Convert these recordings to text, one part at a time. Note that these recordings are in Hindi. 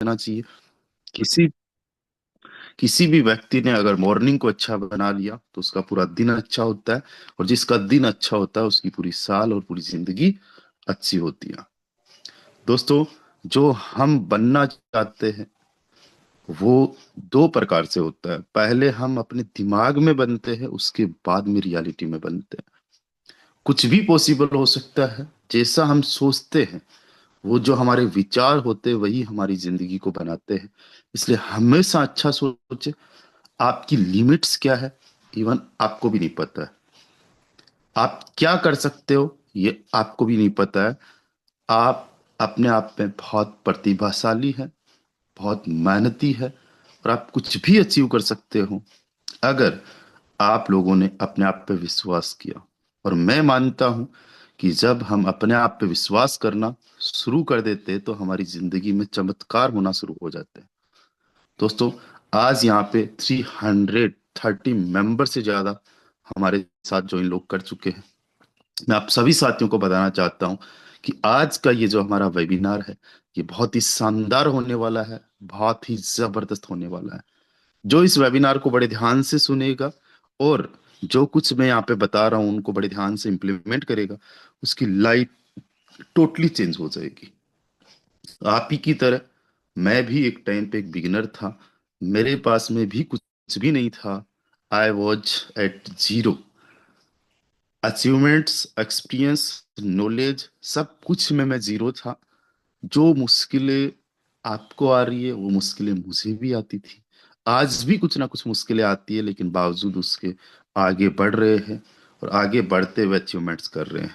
रखना चाहिए। किसी किसी भी व्यक्ति ने अगर मॉर्निंग को अच्छा बना लिया तो उसका पूरा दिन अच्छा होता है, और जिसका दिन अच्छा होता है उसकी पूरी साल और पूरी जिंदगी अच्छी होती है। दोस्तों, जो हम बनना चाहते हैं वो दो प्रकार से होता है। पहले हम अपने दिमाग में बनते हैं, उसके बाद में रियलिटी में बनते हैं। कुछ भी पॉसिबल हो सकता है, जैसा हम सोचते हैं वो जो हमारे विचार होते हैं वही हमारी जिंदगी को बनाते हैं। इसलिए हमेशा अच्छा सोचे। आपकी लिमिट्स क्या है, इवन आपको भी नहीं पता है। आप क्या कर सकते हो ये आपको भी नहीं पता है। आप अपने आप में बहुत प्रतिभाशाली हैं, बहुत मेहनती है, और आप कुछ भी अचीव कर सकते हो अगर आप लोगों ने अपने आप पे विश्वास किया। और मैं मानता हूं कि जब हम अपने आप पे विश्वास करना शुरू कर देते हैं तो हमारी जिंदगी में चमत्कार होना शुरू हो जाते हैं। दोस्तों, आज यहाँ पे 330 मेंबर से ज्यादा हमारे साथ ज्वाइन लोग कर चुके हैं। मैं आप सभी साथियों को बताना चाहता हूँ कि आज का ये जो हमारा वेबिनार है ये बहुत ही शानदार होने वाला है, बहुत ही जबरदस्त होने वाला है। जो इस वेबिनार को बड़े ध्यान से सुनेगा और जो कुछ मैं यहाँ पे बता रहा हूँ उनको बड़े ध्यान से इम्प्लीमेंट करेगा, उसकी लाइफ टोटली चेंज हो जाएगी। आप ही की तरह मैं भी एक टाइम पे एक बिगिनर था। मेरे पास में भी कुछ भी नहीं था। I was at zero. Achievements, experience, knowledge, सब कुछ में मैं जीरो था। जो मुश्किलें आपको आ रही है वो मुश्किलें मुझे भी आती थी। आज भी कुछ ना कुछ मुश्किलें आती है, लेकिन बावजूद उसके आगे बढ़ रहे हैं, और आगे बढ़ते हुए अचीवमेंट्स कर रहे हैं।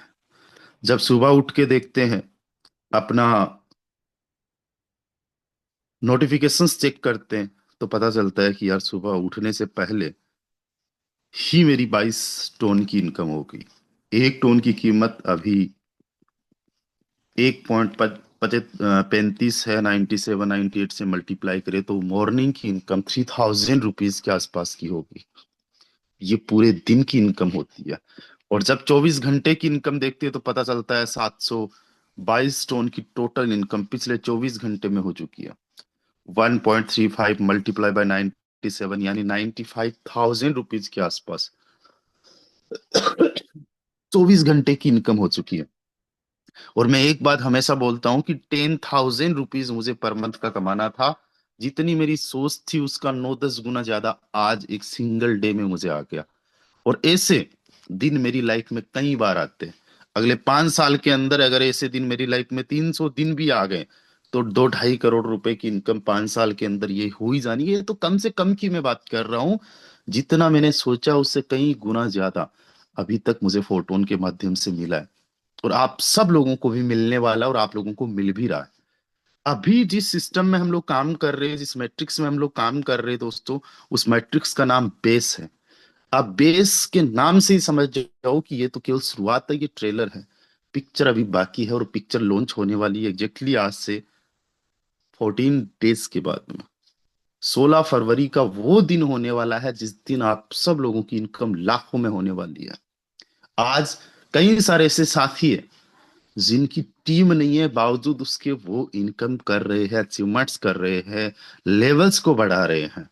जब सुबह उठ के देखते हैं, अपना नोटिफिकेशंस चेक करते हैं, तो पता चलता है कि यार सुबह उठने से पहले ही मेरी 22 टोन की इनकम हो गई। एक टोन की कीमत अभी 1.35 है। 97 98 से मल्टीप्लाई करें तो मॉर्निंग की इनकम 3000 रुपीज के आसपास की होगी। ये पूरे दिन की इनकम होती है। और जब 24 घंटे की इनकम देखते हैं तो पता चलता है 722 टोन की टोटल इनकम पिछले 24 घंटे में हो चुकी है। 1.35 मल्टीप्लाई बाय 97 यानी 95,000 रुपीज के आसपास 24 घंटे की इनकम हो चुकी है। और मैं एक बात हमेशा बोलता हूँ कि 10,000 रुपीज मुझे पर मंथ का कमाना था। जितनी मेरी सोच थी उसका 9 10 गुना ज्यादा आज एक सिंगल डे में मुझे आ गया। और ऐसे दिन मेरी लाइफ में कई बार आते हैं। अगले 5 साल के अंदर अगर ऐसे दिन मेरी लाइफ में 300 दिन भी आ गए तो 2 2.5 करोड़ रुपए की इनकम 5 साल के अंदर ये हो ही जानी है। तो कम से कम की मैं बात कर रहा हूँ। जितना मैंने सोचा उससे कई गुना ज्यादा अभी तक मुझे फोटोन के माध्यम से मिला है, और आप सब लोगों को भी मिलने वाला है, और आप लोगों को मिल भी रहा है। अभी जिस सिस्टम में हम लोग काम कर रहे हैं, जिस मैट्रिक्स में हम लोग काम कर रहे हैं दोस्तों, उस मैट्रिक्स का नाम बेस है। आप बेस के नाम से ही समझ जाओ कि ये तो केवल शुरुआत है, ये ट्रेलर है। पिक्चर अभी बाकी है, और पिक्चर लॉन्च होने वाली है एग्जैक्टली आज से 14 डेज के बाद में। 16 फरवरी का वो दिन होने वाला है जिस दिन आप सब लोगों की इनकम लाखों में होने वाली है। आज कई सारे ऐसे साथी है जिनकी टीम नहीं है, बावजूद उसके वो इनकम कर रहे हैं, अचीवमेंट्स कर रहे हैं, लेवल्स को बढ़ा रहे हैं।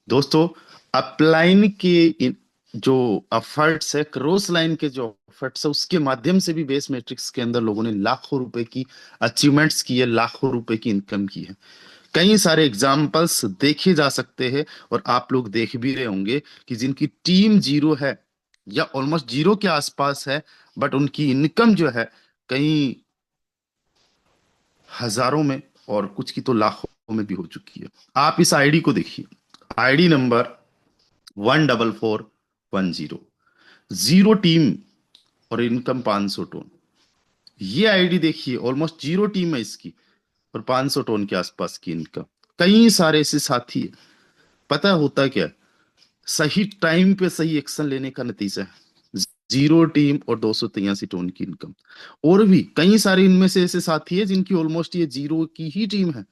दोस्तों, अपलाइन के जो एफर्ट्स है, क्रॉस लाइन के जो एफर्ट्स है, उसके माध्यम से भी बेस मैट्रिक्स के अंदर लोगों ने लाखों रुपए की अचीवमेंट्स की है, लाखों रुपए की इनकम की है। कई सारे एग्जाम्पल्स देखे जा सकते हैं, और आप लोग देख भी रहे होंगे कि जिनकी टीम जीरो है या ऑलमोस्ट जीरो के आसपास है, बट उनकी इनकम जो है कई हजारों में, और कुछ की तो लाखों में भी हो चुकी है। आप इस आईडी को देखिए। ID number 14410। जीरो टीम और इनकम 500 टोन। ये आईडी देखिए, ऑलमोस्ट जीरो टीम है इसकी, और 500 टोन के आसपास की इनकम। कई सारे ऐसे साथी है। पता होता क्या है? सही टाइम पे सही एक्शन लेने का नतीजा है। जीरो टीम और 283 टोन की इनकम। और भी कई सारे इनमें से ऐसे साथी है जिनकी ऑलमोस्ट ये जीरो की ही टीम है,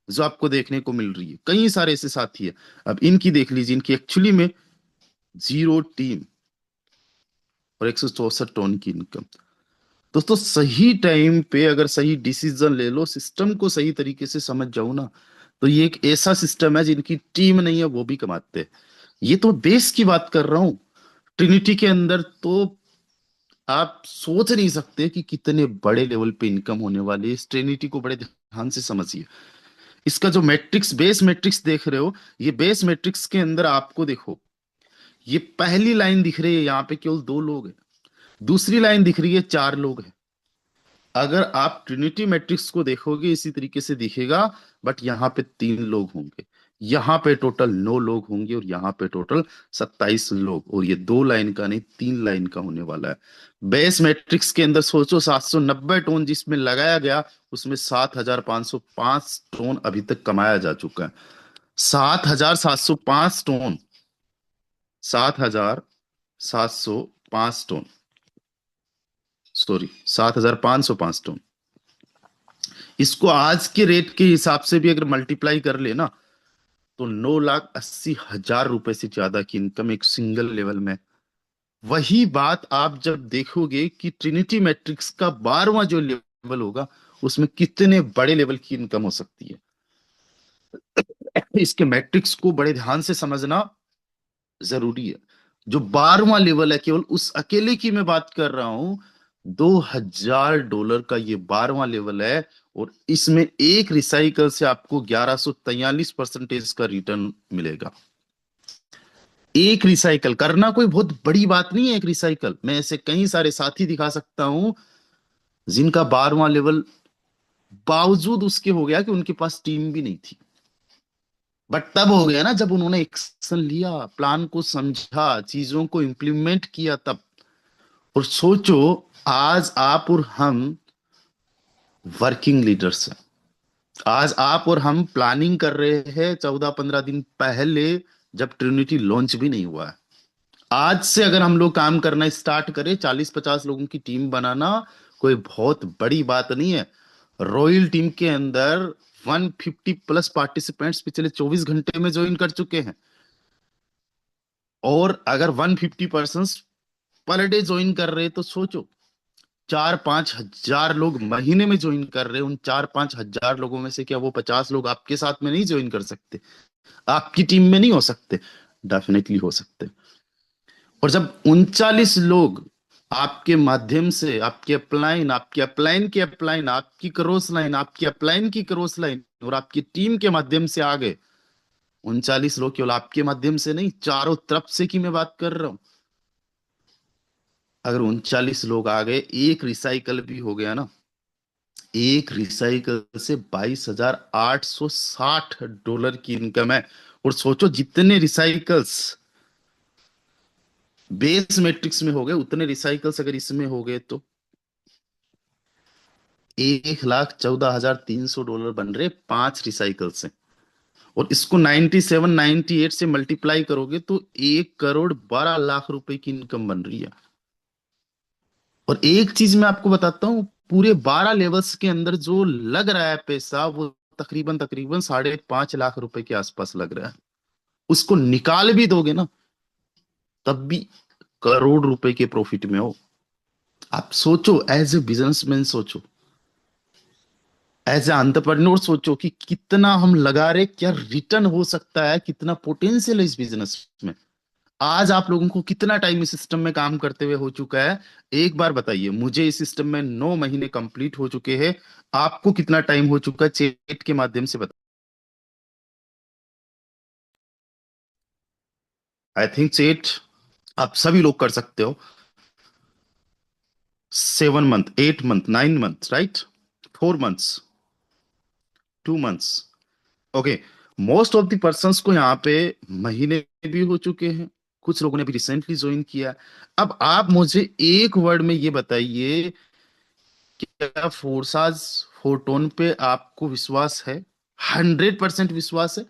जो आपको देखने को मिल रही है। कई सारे ऐसे साथी है। अब इनकी देख लीजिए, इनकी एक्चुअली में जीरो टीम और 164 टोन की इनकम। दोस्तों सही टाइम पे अगर सही डिसीजन ले लो, सिस्टम को सही तरीके से समझ जाओ ना, तो ये एक ऐसा सिस्टम है जिनकी टीम नहीं है वो भी कमाते हैं। ये तो बेस की बात कर रहा हूं। ट्रिनिटी के अंदर तो आप सोच नहीं सकते कि कितने बड़े लेवल पे इनकम होने वाली है। इस ट्रिनिटी को बड़े ध्यान से समझिए। इसका जो मैट्रिक्स, बेस मैट्रिक्स देख रहे हो, ये बेस मैट्रिक्स के अंदर आपको देखो, ये पहली लाइन दिख रही है, यहाँ पे केवल दो लोग हैं। दूसरी लाइन दिख रही है, चार लोग हैं। अगर आप ट्रिनिटी मैट्रिक्स को देखोगे इसी तरीके से दिखेगा, बट यहाँ पे तीन लोग होंगे, यहाँ पे टोटल नौ लोग होंगे, और यहाँ पे टोटल 27 लोग। और ये दो लाइन का नहीं, तीन लाइन का होने वाला है। बेस मैट्रिक्स के अंदर सोचो, 790 टोन जिसमें लगाया गया, उसमें 7,505 टोन अभी तक कमाया जा चुका है। 7,705 टोन, 7,705 टोन, सॉरी, 7,505 टोन। इसको आज के रेट के हिसाब से भी अगर मल्टीप्लाई कर ले ना, तो 9,80,000 रुपए से ज्यादा की इनकम एक सिंगल लेवल में। वही बात आप जब देखोगे कि ट्रिनिटी मैट्रिक्स का 12वां जो लेवल होगा, उसमें कितने बड़े लेवल की इनकम हो सकती है। इसके मैट्रिक्स को बड़े ध्यान से समझना जरूरी है। जो 12वां लेवल है, केवल उस अकेले की मैं बात कर रहा हूं, $2,000 का ये 12वां लेवल है। और इसमें एक रिसाइकल से आपको 1143% का रिटर्न मिलेगा। एक रिसाइकल करना कोई बहुत बड़ी बात नहीं है। एक रिसाइकल, मैं ऐसे कई सारे साथी दिखा सकता हूं जिनका 12वां लेवल बावजूद उसके हो गया कि उनके पास टीम भी नहीं थी। बट तब हो गया ना जब उन्होंने एक्शन लिया, प्लान को समझा, चीजों को इंप्लीमेंट किया तब। और सोचो, आज आप और हम वर्किंग लीडर्स हैं। आज आप और हम प्लानिंग कर रहे हैं 14-15 दिन पहले, जब ट्रिनिटी लॉन्च भी नहीं हुआ है। आज से अगर हम लोग काम करना स्टार्ट करें, 40-50 लोगों की टीम बनाना कोई बहुत बड़ी बात नहीं है। रॉयल टीम के अंदर 150+ पार्टिसिपेंट्स पिछले 24 घंटे में ज्वाइन कर चुके हैं। और अगर 150 पर्सन पर डे ज्वाइन कर रहे हैं, तो सोचो, 4-5 हजार लोग महीने में ज्वाइन कर रहे हैं। उन 4-5 हजार लोगों में से क्या वो 50 लोग आपके साथ में नहीं ज्वाइन कर सकते? आपकी टीम में नहीं हो सकते? डेफिनेटली हो सकते। और जब 39 लोग आपके माध्यम से, आपके अपलाइन, आपके अपलाइन के अपलाइन, आपकी क्रॉस लाइन, आपकी अपलाइन की क्रॉस लाइन और आपकी टीम के माध्यम से आ गए, 39 लोग केवल आपके माध्यम से नहीं, चारों तरफ से की मैं बात कर रहा हूं। अगर 39 लोग आ गए, एक रिसाइकल भी हो गया ना, एक रिसाइकल से $22,860 की इनकम है। और सोचो, जितने रिसाइकल्स बेस मैट्रिक्स में हो गए, उतने रिसाइकल्स अगर इसमें हो गए, तो $1,14,300 बन रहे 5 रिसाइकल से। और इसको 97 98 से मल्टीप्लाई करोगे तो 1,12,00,000 रुपए की इनकम बन रही है। और एक चीज मैं आपको बताता हूँ, पूरे 12 लेवल्स के अंदर जो लग रहा है पैसा, वो तकरीबन तकरीबन 5.5 लाख रुपए के आसपास लग रहा है। उसको निकाल भी दोगे ना, तब भी करोड़ रुपए के प्रॉफिट में हो। आप सोचो, एज ए बिजनेसमैन सोचो, एज ए एंटरप्रेन्योर सोचो कि कितना हम लगा रहे, क्या रिटर्न हो सकता है, कितना पोटेंशियल है इस बिजनेस में। आज आप लोगों को कितना टाइम इस सिस्टम में काम करते हुए हो चुका है? एक बार बताइए मुझे। इस सिस्टम में 9 महीने कंप्लीट हो चुके हैं। आपको कितना टाइम हो चुका है? चैट के माध्यम से बताइए। आई थिंक चैट आप सभी लोग कर सकते हो। 7 month, 8 month, 9 month, right? 4 months, 2 months. Okay. Most of the persons को यहाँ पे महीने भी हो चुके हैं। कुछ लोगों ने भी रिसेंटली ज्वाइन किया। अब आप मुझे एक वर्ड में ये बताइए, क्या फोर्साज फोरटोन पे आपको विश्वास है? 100% विश्वास है?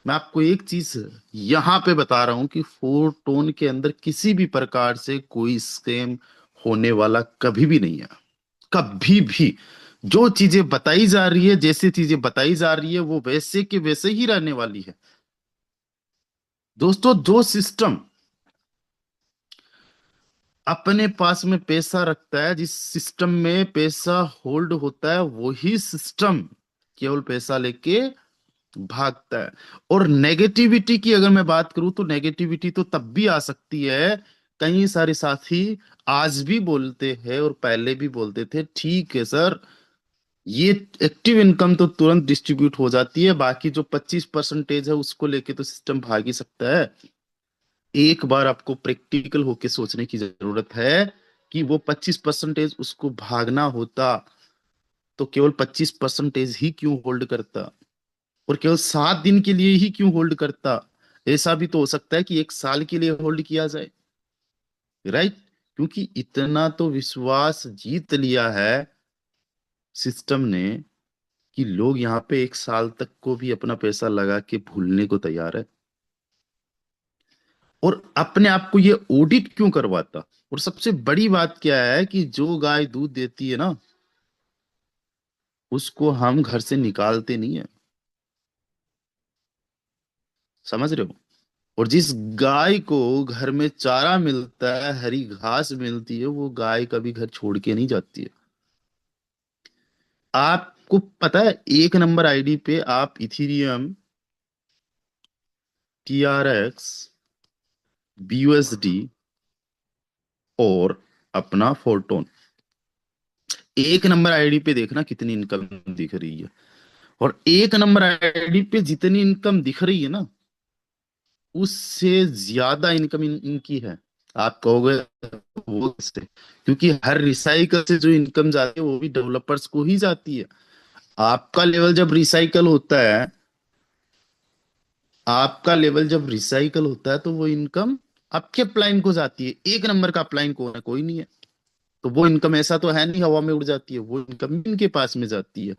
मैं आपको एक चीज यहां पे बता रहा हूं कि फोरटोन के अंदर किसी भी प्रकार से कोई स्कैम होने वाला कभी भी नहीं है। कभी भी। जो चीजें बताई जा रही है, जैसी चीजें बताई जा रही है, वो वैसे के वैसे ही रहने वाली है। दोस्तों, जो सिस्टम अपने पास में पैसा रखता है, जिस सिस्टम में पैसा होल्ड होता है वही सिस्टम केवल पैसा लेके भागता है। और नेगेटिविटी की अगर मैं बात करूं तो नेगेटिविटी तो तब भी आ सकती है। कई सारे साथी आज भी बोलते हैं और पहले भी बोलते थे, ठीक है सर, ये एक्टिव इनकम तो तुरंत डिस्ट्रीब्यूट हो जाती है, बाकी जो 25% है उसको लेके तो सिस्टम भाग ही सकता है। एक बार आपको प्रैक्टिकल होके सोचने की जरूरत है कि वो 25% उसको भागना होता तो केवल 25% ही क्यों होल्ड करता, और केवल 7 दिन के लिए ही क्यों होल्ड करता। ऐसा भी तो हो सकता है कि 1 साल के लिए होल्ड किया जाए, राइट। क्योंकि इतना तो विश्वास जीत लिया है सिस्टम ने कि लोग यहाँ पे 1 साल तक को भी अपना पैसा लगा के भूलने को तैयार है। और अपने आप को ये ऑडिट क्यों करवाता। और सबसे बड़ी बात क्या है कि जो गाय दूध देती है ना, उसको हम घर से निकालते नहीं है, समझ रहे हो। और जिस गाय को घर में चारा मिलता है, हरी घास मिलती है, वो गाय कभी घर छोड़ के नहीं जाती है। आपको पता है, एक नंबर आईडी पे आप इथीरियम, TRX, BUSD और अपना फोर्टोन, एक नंबर आईडी पे देखना कितनी इनकम दिख रही है। और एक नंबर आईडी पे जितनी इनकम दिख रही है ना, उससे ज्यादा इनकम इनकी है। आप कहोगे वो कैसे, क्योंकि हर रिसाइकल से जो इनकम जाती है वो भी डेवलपर्स को ही जाती है। आपका लेवल जब रिसाइकल होता है, आपका लेवल जब रिसाइकल होता है तो वो इनकम आपके अपलाइन को जाती है। एक नंबर का अपलाइन कौन है, कोई नहीं है। तो वो इनकम ऐसा तो है नहीं हवा में उड़ जाती है, वो इनकम इनके पास में जाती है।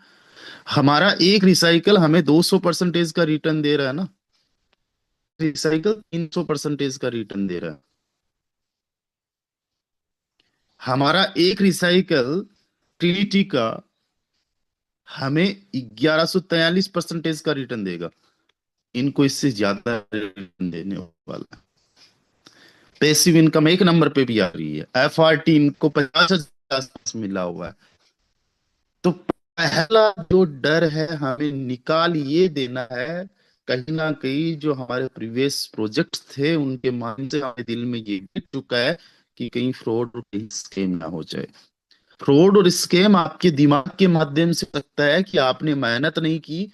हमारा एक रिसाइकल हमें 200% का रिटर्न दे रहा है ना, रिसाइकल 300% का रिटर्न दे रहा है। हमारा एक रिसाइकल ट्रिनिटी का हमें 1143% का रिटर्न देगा। इनको इससे ज्यादा रिटर्न देने वाला है। पैसिव इनकम एक नंबर पे भी आ रही है, FRT इनको 50,000 मिला हुआ है। तो पहला जो डर है हमें निकाल ये देना है, कहीं ना कहीं जो हमारे प्रीवियस प्रोजेक्ट्स थे उनके माध्यम से हमारे दिल में ये गिर चुका है कि कहीं फ्रॉड और कहीं स्कैम ना हो जाए। फ्रॉड और स्कैम आपके दिमाग के माध्यम से हो सकता है कि आपने मेहनत नहीं की,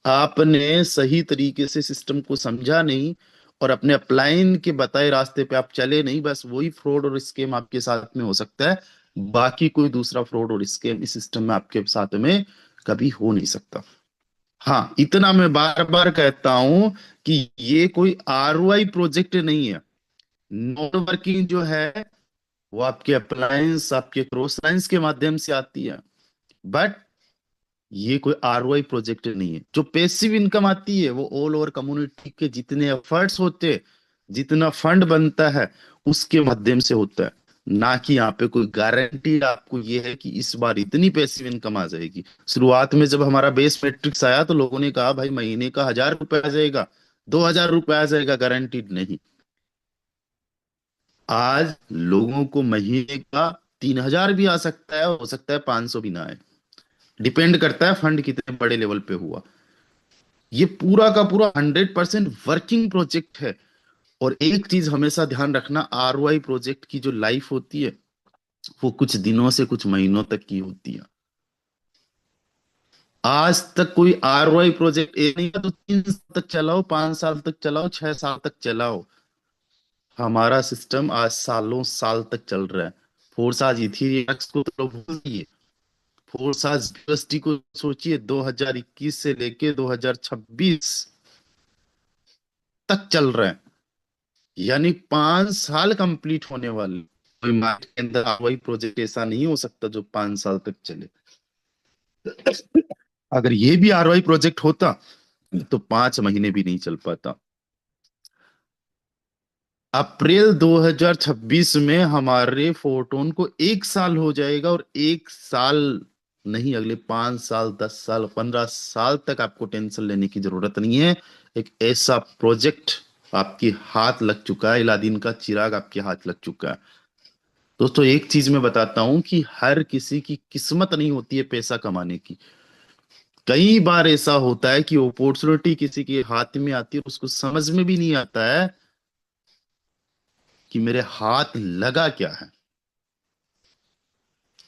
आपने सही तरीके से सिस्टम को समझा नहीं, और अपने अपलाइन के बताए रास्ते पे आप चले नहीं, बस वही फ्रॉड और स्कैम आपके साथ में हो सकता है। बाकी कोई दूसरा फ्रॉड और स्कैम इस सिस्टम में आपके साथ में कभी हो नहीं सकता। हाँ, इतना मैं बार बार कहता हूं कि ये कोई ROI प्रोजेक्ट नहीं है। नॉन वर्किंग जो है वो आपके अप्लायंस, आपके क्रॉस लाइंस के माध्यम से आती है, बट ये कोई ROI प्रोजेक्ट नहीं है। जो पैसिव इनकम आती है वो ऑल ओवर कम्युनिटी के जितने एफर्ट्स होते, जितना फंड बनता है उसके माध्यम से होता है। ना कि यहाँ पे कोई गारंटी आपको ये है कि इस बार इतनी पैसिव इनकम आ जाएगी। शुरुआत में जब हमारा बेस मैट्रिक्स आया तो लोगों ने कहा भाई महीने का 1,000 रुपए आ जाएगा, 2,000 रुपए आ जाएगा, गारंटीड नहीं। आज लोगों को महीने का 3,000 भी आ सकता है, हो सकता है 500 भी ना आए। डिपेंड करता है फंड कितने बड़े लेवल पे हुआ। ये पूरा का पूरा 100% वर्किंग प्रोजेक्ट है। और एक चीज हमेशा ध्यान रखना, ROI प्रोजेक्ट की जो लाइफ होती है वो कुछ दिनों से कुछ महीनों तक की होती है। आज तक कोई ROI प्रोजेक्ट एक नहीं, तो 3 साल तक चलाओ, 5 साल तक चलाओ, 6 साल तक चलाओ। हमारा सिस्टम आज सालों साल तक चल रहा है। फोर्स आज इथीरियम को तो लोग भूल गए, फोर्स आज यूएसडी को सोचिए 2021 से लेके 2026 तक चल रहा है। यानी 5 साल कंप्लीट होने वाले। कोई मार्केट के अंदर वही प्रोजेक्ट ऐसा नहीं हो सकता जो 5 साल तक चले। अगर ये भी ROI प्रोजेक्ट होता तो 5 महीने भी नहीं चल पाता। अप्रैल 2026 में हमारे फोटोन को 1 साल हो जाएगा, और 1 साल नहीं, अगले 5 साल, 10 साल, 15 साल तक आपको टेंशन लेने की जरूरत नहीं है। एक ऐसा प्रोजेक्ट आपके हाथ लग चुका है, इलादीन का चिराग आपके हाथ लग चुका है। दोस्तों एक चीज मैं बताता हूं कि हर किसी की किस्मत नहीं होती है पैसा कमाने की। कई बार ऐसा होता है कि अपॉर्चुनिटी किसी के हाथ में आती है, उसको समझ में भी नहीं आता है कि मेरे हाथ लगा क्या है।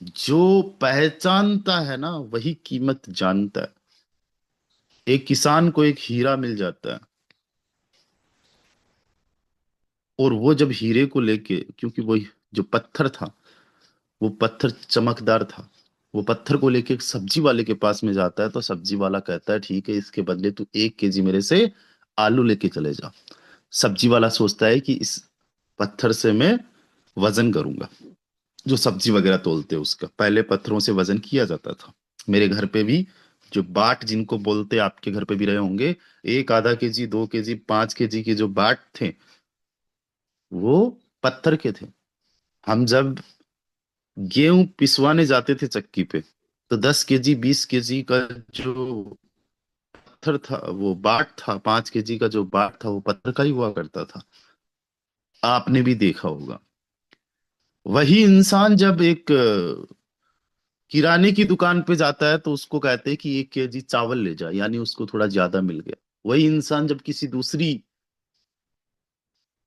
जो पहचानता है ना वही कीमत जानता है। एक किसान को एक हीरा मिल जाता है, और वो जब हीरे को लेके, क्योंकि वो जो पत्थर था, वो पत्थर चमकदार था, वो पत्थर को लेके एक सब्जी वाले के पास में जाता है, तो सब्जी वाला कहता है ठीक है, इसके बदले तू 1 केजी मेरे से आलू लेके चले जा। सब्जी वाला सोचता है कि इस पत्थर से मैं वजन करूंगा। जो सब्जी वगैरह तोलते हैं उसका पहले पत्थरों से वजन किया जाता था। मेरे घर पे भी जो बाट जिनको बोलते हैं, आपके घर पे भी रहे होंगे, एक आधा केजी 2 केजी 5 केजी के जो बाट थे, वो पत्थर के थे। हम जब गेहूं पिसवाने जाते थे चक्की पे, तो 10 केजी 20 केजी का जो पत्थर था, वो बाट था, 5 केजी का जो बाट था वो पत्थर का ही हुआ करता था। आपने भी देखा होगा। वही इंसान जब एक किराने की दुकान पे जाता है, तो उसको कहते हैं कि 1 केजी चावल ले जा, यानी उसको थोड़ा ज्यादा मिल गया। वही इंसान जब किसी दूसरी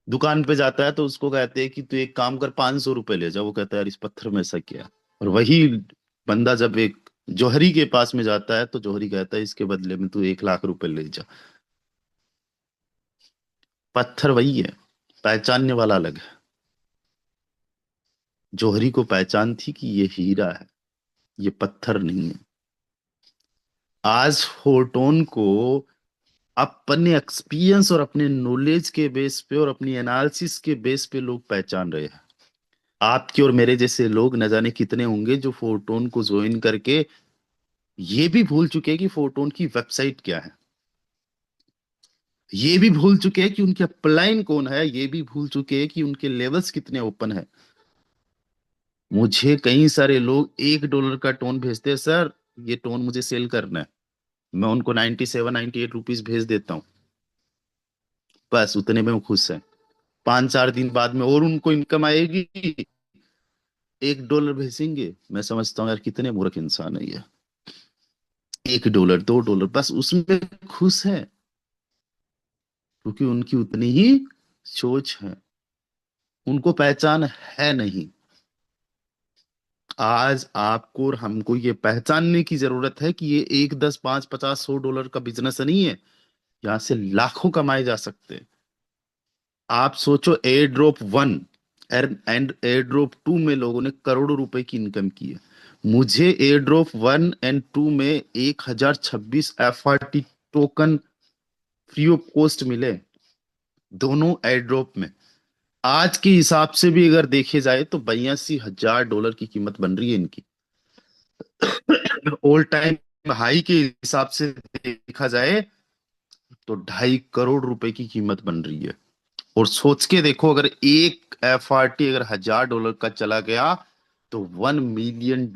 दुकान पे जाता है, तो उसको कहते हैं कि तू एक काम कर, 500 रुपए ले जा। वो कहता है यार इस पत्थर में ऐसा क्या है। और वही बंदा जब एक जौहरी के पास में जाता है, तो जौहरी कहता है इसके बदले में तू 1 लाख रुपए ले जा। पत्थर वही है, पहचानने वाला अलग है। जौहरी को पहचान थी कि ये हीरा है, ये पत्थर नहीं है। आज फोरटोन को अपने एक्सपीरियंस और अपने नॉलेज के बेस पे और अपनी एनालिसिस के बेस पे लोग पहचान रहे हैं। आपके और मेरे जैसे लोग न जाने कितने होंगे जो फोरटोन को ज्वाइन करके ये भी भूल चुके हैं कि फोरटोन की वेबसाइट क्या है। ये भी भूल चुके हैं कि उनके अपलाइन कौन है। ये भी भूल चुके हैं कि उनके लेवल्स कितने ओपन है। मुझे कई सारे लोग $1 का टोन भेजते हैं, सर ये टोन मुझे सेल करना है। मैं उनको 97 98 रुपीज भेज देता हूँ। बस उतने में वो खुश है। 5 4 दिन बाद में और उनको इनकम आएगी, $1 भेजेंगे। मैं समझता हूँ यार कितने मूर्ख इंसान है ये। $1 $2 बस उसमें खुश है, क्योंकि उनकी उतनी ही सोच है। उनको पहचान है नहीं। आज आपको और हमको ये पहचानने की जरूरत है कि ये 1 10 5 50 100 डॉलर का बिजनेस नहीं है। यहाँ से लाखों कमाए जा सकते हैं। आप सोचो, air drop 1 and air drop 2 में लोगों ने करोड़ों रुपए की इनकम की है। मुझे एयर ड्रॉप 1 एंड 2 में 1026 FRT token free of cost मिले, दोनों एयर ड्रॉप में। आज के हिसाब से भी अगर देखे जाए तो $82,000 की कीमत बन रही है इनकी। ऑल टाइम हाई के हिसाब से देखा जाए तो 2.5 करोड़ रुपए की कीमत बन रही है। और सोच के देखो, अगर एक FRT अगर $1,000 का चला गया, तो $1 मिलियन,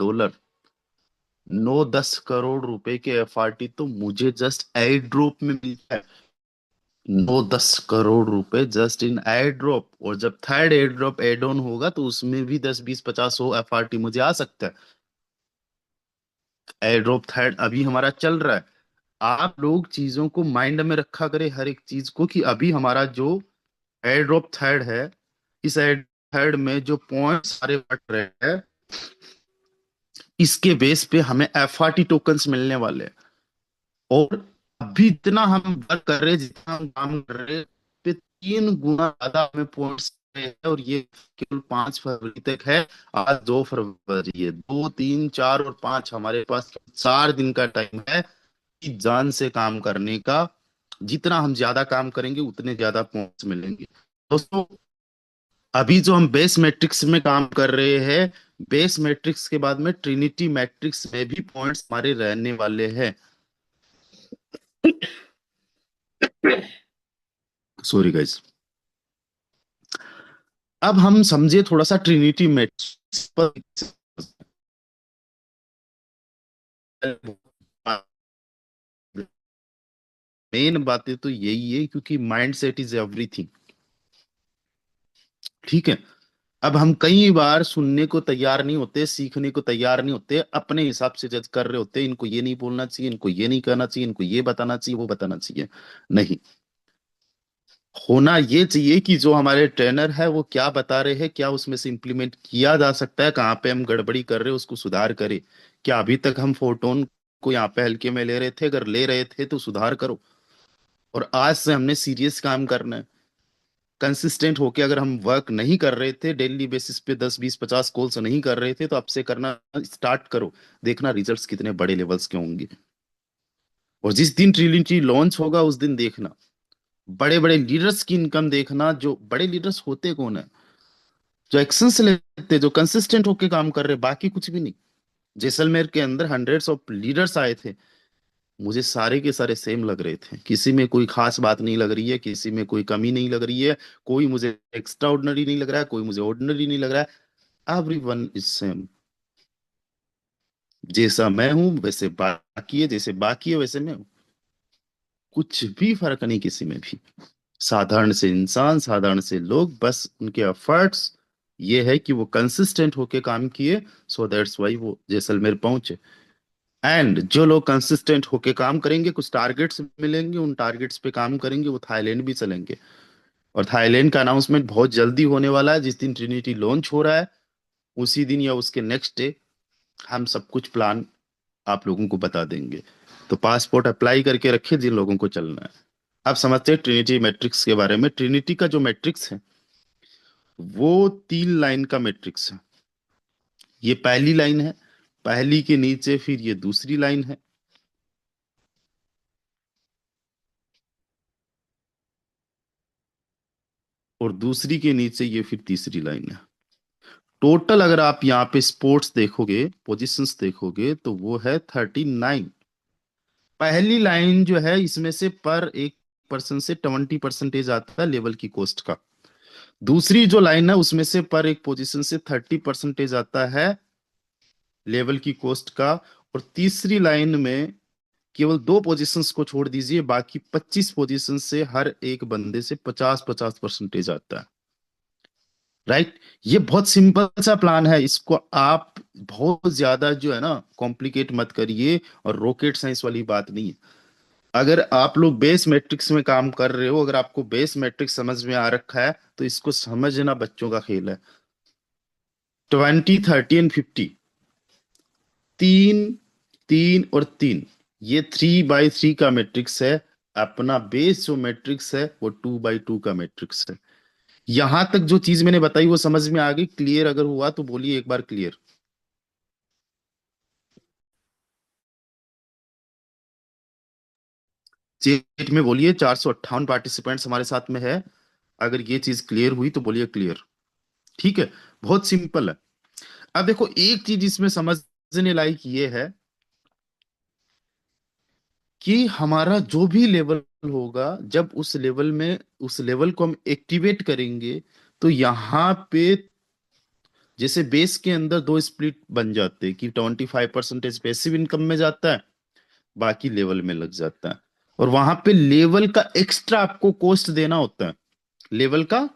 9 10 करोड़ रुपए के FRT तो मुझे जस्ट एयर ड्रॉप में मिलता है। 9 10 करोड़ रुपए जस्ट इन एयर ड्रॉप। और जब third air drop add on होगा, तो उसमें भी 10 20 50 100 FRT मुझे आ सकता है। एयर ड्रॉप थर्ड अभी हमारा चल रहा है। आप लोग चीजों को माइंड में रखा करें, हर एक चीज को, कि अभी हमारा जो एयर ड्रॉप थर्ड है, इस एयर थर्ड में जो पॉइंट सारे बढ़ रहे हैं, इसके बेस पे हमें FRT टोकन्स मिलने वाले हैं। और अभी जितना हम वर्क कर रहे हैं, जितना हम काम कर रहे हैं, पे 3 गुना ज्यादा हमें पॉइंट्स है। और ये केवल 5 फरवरी तक है। आज 2 फरवरी है, 2 3 4 और 5 हमारे पास 4 दिन का टाइम है कि जान से काम करने का। जितना हम ज्यादा काम करेंगे उतने ज्यादा पॉइंट्स मिलेंगे। दोस्तों अभी जो हम बेस मैट्रिक्स में काम कर रहे हैं, बेस मैट्रिक्स के बाद में ट्रिनिटी मैट्रिक्स में भी पॉइंट्स हमारे रहने वाले हैं। Sorry guys. अब हम समझे थोड़ा सा ट्रिनिटी मैट्रिक्स पर। मेन बातें तो यही है, क्योंकि माइंड सेट इज एवरीथिंग। ठीक है। अब हम कई बार सुनने को तैयार नहीं होते, सीखने को तैयार नहीं होते, अपने हिसाब से जज कर रहे होते, इनको ये नहीं बोलना चाहिए, इनको ये नहीं करना चाहिए, इनको ये बताना चाहिए, वो बताना चाहिए। नहीं, होना ये चाहिए कि जो हमारे ट्रेनर है वो क्या बता रहे हैं, क्या उसमें से इम्प्लीमेंट किया जा सकता है, कहाँ पे हम गड़बड़ी कर रहे हैं उसको सुधार करें। क्या अभी तक हम फोटोन को यहाँ पे हल्के में ले रहे थे, अगर ले रहे थे तो सुधार करो। और आज से हमने सीरियस काम करना है। कंसिस्टेंट होके अगर हम वर्क नहीं कर रहे थे, डेली बेसिस पे 10 20 50 कॉल्स नहीं कर रहे थे, तो अब से करना स्टार्ट करो। देखना रिजल्ट्स कितने बड़े लेवल्स के होंगे। और जिस दिन ट्रिलिटी लॉन्च होगा उस दिन देखना बड़े बड़े लीडर्स की इनकम देखना। जो बड़े लीडर्स होते कौन है? जो एक्शंस लेते, जो कंसिस्टेंट होके काम कर रहे, बाकी कुछ भी नहीं। जैसलमेर के अंदर हंड्रेड्स ऑफ लीडर्स आए थे, मुझे सारे के सारे सेम लग रहे थे, किसी में कोई खास बात नहीं लग रही है, किसी में कोई कमी नहीं लग रही है। कोई मुझे एक्स्ट्रा ऑर्डिनरी नहीं लग रहा है, कोई मुझे ऑर्डिनरी नहीं लग रहा है। Every one is same. जैसा मैं हूं वैसे बाकी है, जैसे बाकी है वैसे मैं हूं। कुछ भी फर्क नहीं किसी में भी। साधारण से इंसान, साधारण से लोग, बस उनके एफर्ट्स ये है कि वो कंसिस्टेंट होके काम किए। सो दैट्स वाई वो जैसलमेर पहुंचे। एंड जो लोग कंसिस्टेंट होके काम करेंगे, कुछ टारगेट्स मिलेंगे, उन टारगेट्स पे काम करेंगे, वो थाईलैंड भी चलेंगे। और थाईलैंड का अनाउंसमेंट बहुत जल्दी होने वाला है। जिस दिन ट्रिनिटी लॉन्च हो रहा है उसी दिन या उसके नेक्स्ट डे हम सब कुछ प्लान आप लोगों को बता देंगे। तो पासपोर्ट अप्लाई करके रखे जिन लोगों को चलना है। आप समझते हैं ट्रिनिटी मैट्रिक्स के बारे में? ट्रिनिटी का जो मैट्रिक्स है वो 3 लाइन का मैट्रिक्स है। ये पहली लाइन है, पहली के नीचे फिर ये दूसरी लाइन है, और दूसरी के नीचे ये फिर तीसरी लाइन है। टोटल अगर आप यहाँ पे स्पोर्ट्स देखोगे, पोजीशंस देखोगे, तो वो है 39। पहली लाइन जो है इसमें से पर एक पर्सन से 20% आता है लेवल की कॉस्ट का। दूसरी जो लाइन है उसमें से पर एक पोजीशन से 30% आता है लेवल की कॉस्ट का। और तीसरी लाइन में केवल 2 पोजीशंस को छोड़ दीजिए, बाकी 25 पोजीशन से हर एक बंदे से 50-50% आता है। राइट? ये बहुत सिंपल सा प्लान है, इसको आप बहुत ज्यादा जो है ना कॉम्प्लिकेट मत करिए। और रॉकेट साइंस वाली बात नहीं है। अगर आप लोग बेस मैट्रिक्स में काम कर रहे हो, अगर आपको बेस मैट्रिक्स समझ में आ रखा है, तो इसको समझना बच्चों का खेल है। 20 30 एंड 50, 3 3 और 3, ये 3x3 का मैट्रिक्स है। अपना बेस जो मैट्रिक्स है वो 2x2 का मैट्रिक्स है। यहां तक जो चीज मैंने बताई वो समझ में आ गई? क्लियर अगर हुआ तो बोलिए एक बार क्लियर। चैट में बोलिए, 458 पार्टिसिपेंट्स हमारे साथ में है। अगर ये चीज क्लियर हुई तो बोलिए क्लियर। ठीक है, बहुत सिंपल है। अब देखो एक चीज इसमें समझने लायक ये है कि हमारा जो भी लेवल होगा, जब उस लेवल में उस लेवल को हम एक्टिवेट करेंगे, तो यहाँ पे जैसे बेस के अंदर दो स्प्लिट बन जाते हैं कि 25% पैसिव इनकम में जाता है, बाकी लेवल में लग जाता है। और वहां पे लेवल का एक्स्ट्रा आपको कॉस्ट देना होता है। लेवल का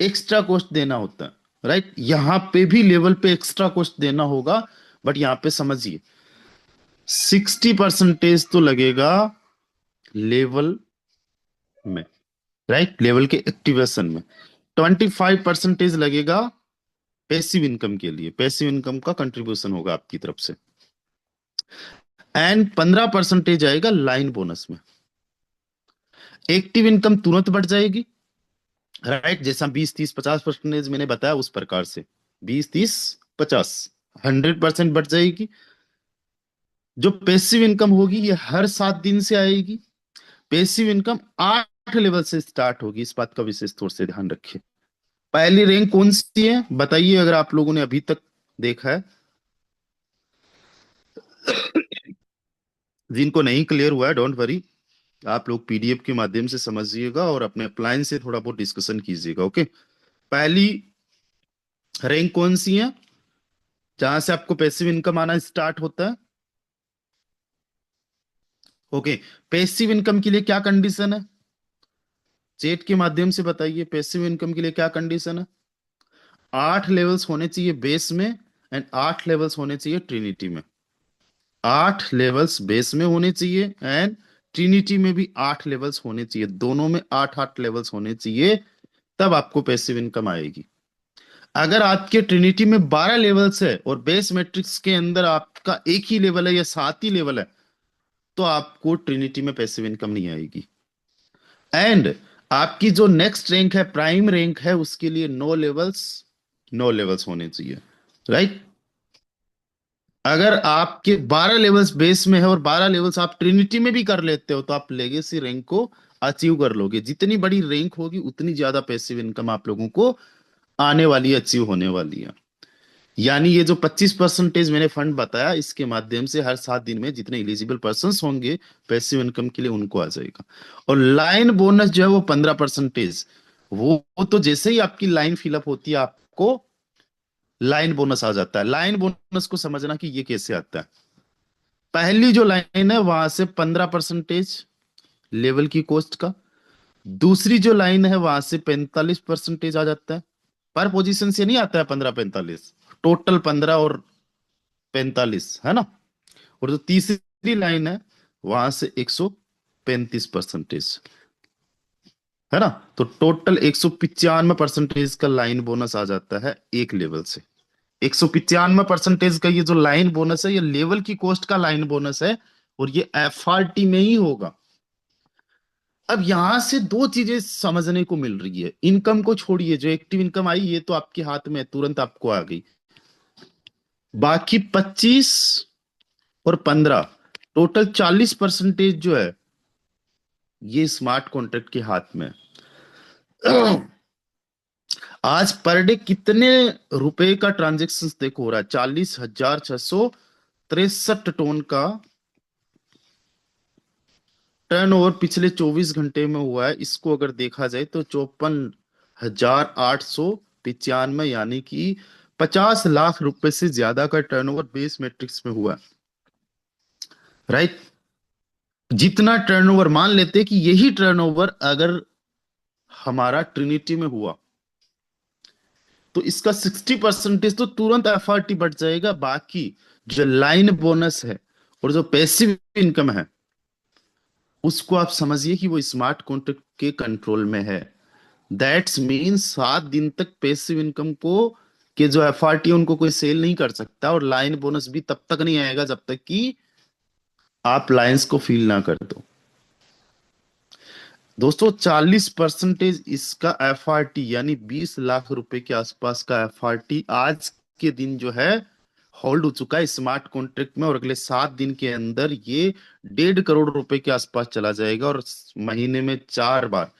एक्स्ट्रा कॉस्ट देना होता है। राइट? यहाँ पे भी लेवल पे एक्स्ट्रा कॉस्ट देना होगा। बट यहाँ पे समझिए, 60% तो लगेगा लेवल में। राइट? लेवल के एक्टिवेशन में 25% लगेगा पैसिव इनकम के लिए, पैसिव इनकम का कंट्रीब्यूशन होगा आपकी तरफ से। एंड 15% आएगा लाइन बोनस में। एक्टिव इनकम तुरंत बढ़ जाएगी। राइट? जैसा 20 30 50% मैंने बताया उस प्रकार से 20 30 50 100% बढ़ जाएगी। जो पैसिव इनकम होगी ये हर 7 दिन से आएगी। पैसिव इनकम 8 लेवल से स्टार्ट होगी, इस बात का विशेष तौर से ध्यान रखिए। पहली रैंक कौन सी है बताइए, अगर आप लोगों ने अभी तक देखा है। जिनको नहीं क्लियर हुआ है डोंट वरी, आप लोग पीडीएफ के माध्यम से समझिएगा और अपने अप्लायंस से थोड़ा बहुत डिस्कशन कीजिएगा। ओके? पहली रैंक कौन सी है जहां से आपको पैसिव इनकम आना स्टार्ट होता है? ओके, पैसिव इनकम के लिए क्या कंडीशन है? चैट के माध्यम से बताइए, पैसिव इनकम के लिए क्या कंडीशन है? 8 लेवल्स होने चाहिए बेस में, एंड 8 लेवल्स होने चाहिए ट्रिनिटी में। 8 लेवल्स बेस में होने चाहिए, एंड ट्रिनिटी में भी 8 लेवल्स होने चाहिए, दोनों में 8 8 लेवल्स होने चाहिए, तब आपको पैसिव इनकम आएगी। अगर आपके ट्रिनिटी में 12 लेवल्स है और बेस मैट्रिक्स के अंदर आपका एक ही लेवल है या 7 ही लेवल है, तो आपको ट्रिनिटी में पैसिव इनकम नहीं आएगी। एंड आपकी जो नेक्स्ट रैंक है, प्राइम रैंक है, उसके लिए 9 लेवल्स होने चाहिए, राइट। अगर आपके 12 लेवल्स बेस में है और 12 लेवल्स आप ट्रिनिटी में भी कर लेते हो, तो आप लेगेसी रैंक को अचीव कर लोगे। जितनी बड़ी रैंक होगी उतनी ज्यादा पैसिव इनकम आप लोगों को आने वाली है, अचीव होने वाली है। यानी ये जो 25% मैंने फंड बताया, इसके माध्यम से हर 7 दिन में जितने एलिजिबल पर्सन होंगे पैसिव इनकम के लिए, उनको आ जाएगा। और लाइन बोनस जो है वो 15%। वो तो जैसे ही आपकी लाइन फिलअप होती है, आपको लाइन बोनस आ जाता है। लाइन बोनस को समझना कि ये कैसे आता है। पहली जो लाइन है वहां से 15% लेवल की कॉस्ट का, दूसरी जो लाइन है वहां से 45% आ जाता है। पर पोजीशन से नहीं आता है 15 45, टोटल 15 और 45 है ना। और जो तीसरी लाइन है वहां से 135% है ना। तो टोटल 195% का लाइन बोनस आ जाता है एक लेवल से। 195% का ये जो लाइन बोनस है, ये लेवल की कॉस्ट का लाइन बोनस है, और ये एफआरटी में ही होगा। अब यहां से दो चीजें समझने को मिल रही है। इनकम को छोड़िए, जो एक्टिव इनकम आई ये तो आपके हाथ में है, तुरंत आपको आ गई। बाकी 25 और 15, टोटल 40% जो है, ये स्मार्ट कॉन्ट्रैक्ट के हाथ में है। आज पर डे कितने रुपए का ट्रांजेक्शन देखो हो रहा है? 40,663 टन का टर्नओवर पिछले 24 घंटे में हुआ है। इसको अगर देखा जाए तो 54,895, यानी कि 50 लाख रुपए से ज्यादा का टर्नओवर बेस मैट्रिक्स में हुआ है, राइट। जितना टर्नओवर मान लेते हैं कि यही टर्नओवर अगर हमारा ट्रिनिटी में हुआ, तो इसका 60% तो तुरंत एफआरटी बढ़ जाएगा। बाकी जो लाइन बोनस है और जो पैसिव इनकम है, उसको आप समझिए कि वो स्मार्ट कॉन्ट्रैक्ट के कंट्रोल में है। दैट्स मीन 7 दिन तक पैसिव इनकम को के जो एफआरटी उनको कोई सेल नहीं कर सकता, और लाइन बोनस भी तब तक नहीं आएगा जब तक कि आप लाइंस को फील ना कर दो। दोस्तों 40% इसका एफआरटी, यानी 20 लाख रुपए के आसपास का एफआरटी आज के दिन जो है होल्ड हो चुका है स्मार्ट कॉन्ट्रैक्ट में, और अगले 7 दिन के अंदर ये 1.5 करोड़ रुपए के आसपास चला जाएगा, और महीने में 4 बार,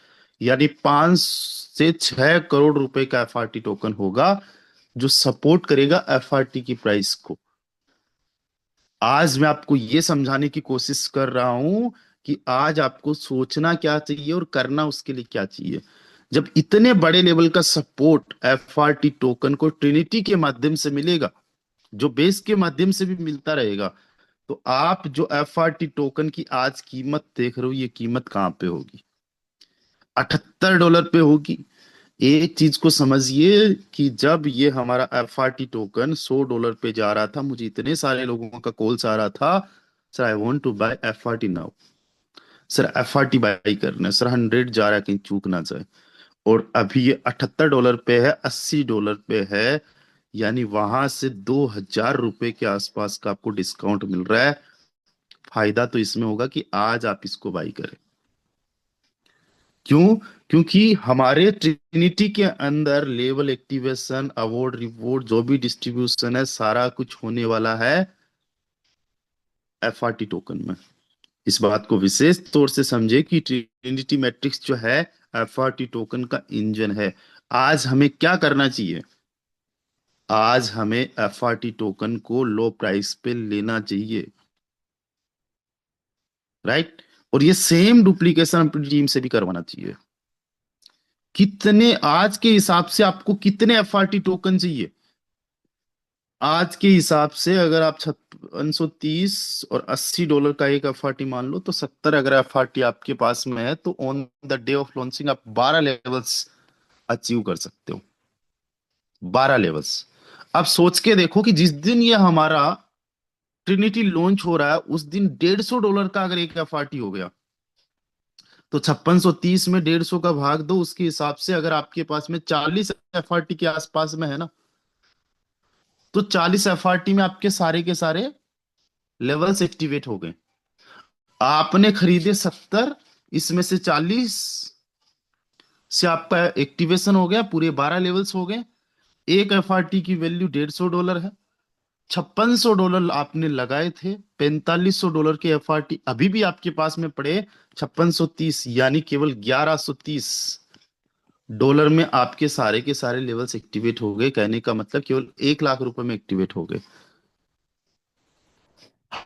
यानी 5 से 6 करोड़ रुपए का एफआरटी टोकन होगा, जो सपोर्ट करेगा एफआरटी की प्राइस को। आज मैं आपको ये समझाने की कोशिश कर रहा हूं कि आज आपको सोचना क्या चाहिए और करना उसके लिए क्या चाहिए। जब इतने बड़े लेवल का सपोर्ट एफआरटी टोकन को ट्रिनिटी के माध्यम से मिलेगा, जो बेस के माध्यम से भी मिलता रहेगा, तो आप जो एफआरटी टोकन की आज कीमत देख रहे हो, ये कीमत कहां पे होगी? $78 पे होगी। एक चीज को समझिए कि जब ये हमारा एफआरटी टोकन $100 पे जा रहा था, मुझे इतने सारे लोगों का कॉल्स आ रहा था, sir I want to buy FRT now, sir FRT buy करना है, सर 100 जा रहा है, कहीं चूक ना जाए। और अभी ये $78 पे है, $80 पे है, यानी वहां से $2,000 के आसपास का आपको डिस्काउंट मिल रहा है। फायदा तो इसमें होगा कि आज आप इसको बाई करें। क्यों? क्योंकि हमारे ट्रिनिटी के अंदर लेवल एक्टिवेशन, अवार्ड, रिवॉर्ड, जो भी डिस्ट्रीब्यूशन है, सारा कुछ होने वाला है एफआरटी टोकन में। इस बात को विशेष तौर से समझे कि ट्रिनिटी मैट्रिक्स जो है एफआरटी टोकन का इंजन है। आज हमें क्या करना चाहिए? आज हमें एफआरटी टोकन को लो प्राइस पे लेना चाहिए, राइट। और ये सेम डुप्लीकेशन अपनी टीम से भी करवाना चाहिए। कितने आज के हिसाब से आपको कितने एफआरटी टोकन चाहिए? आज के हिसाब से अगर आप 5630 और $80 का एक एफआरटी मान लो, तो 70 अगर एफआरटी आपके पास में है, तो on the day of launching आप 12 लेवल्स अचीव कर सकते हो। 12 लेवल्स। अब सोच के देखो कि जिस दिन ये हमारा ट्रिनिटी लॉन्च हो रहा है उस दिन $150 का अगर एक एफआरटी हो गया, तो 5630 में 150 का भाग दो, उसके हिसाब से अगर आपके पास में 40 एफआरटी के आसपास में है ना, तो 40 एफआरटी में आपके सारे के सारे लेवल्स एक्टिवेट हो गए। आपने खरीदे 70, इसमें से 40 से आपका एक्टिवेशन हो गया, पूरे 12 लेवल्स हो गए। एक एफआरटी की वैल्यू $150 है। $5600 आपने लगाए थे, $4500 के एफआरटी अभी भी आपके पास में पड़े। 5630 यानी केवल $1130 में आपके सारे के सारे लेवल्स एक्टिवेट हो गए। कहने का मतलब केवल 1 लाख रुपए में एक्टिवेट हो गए।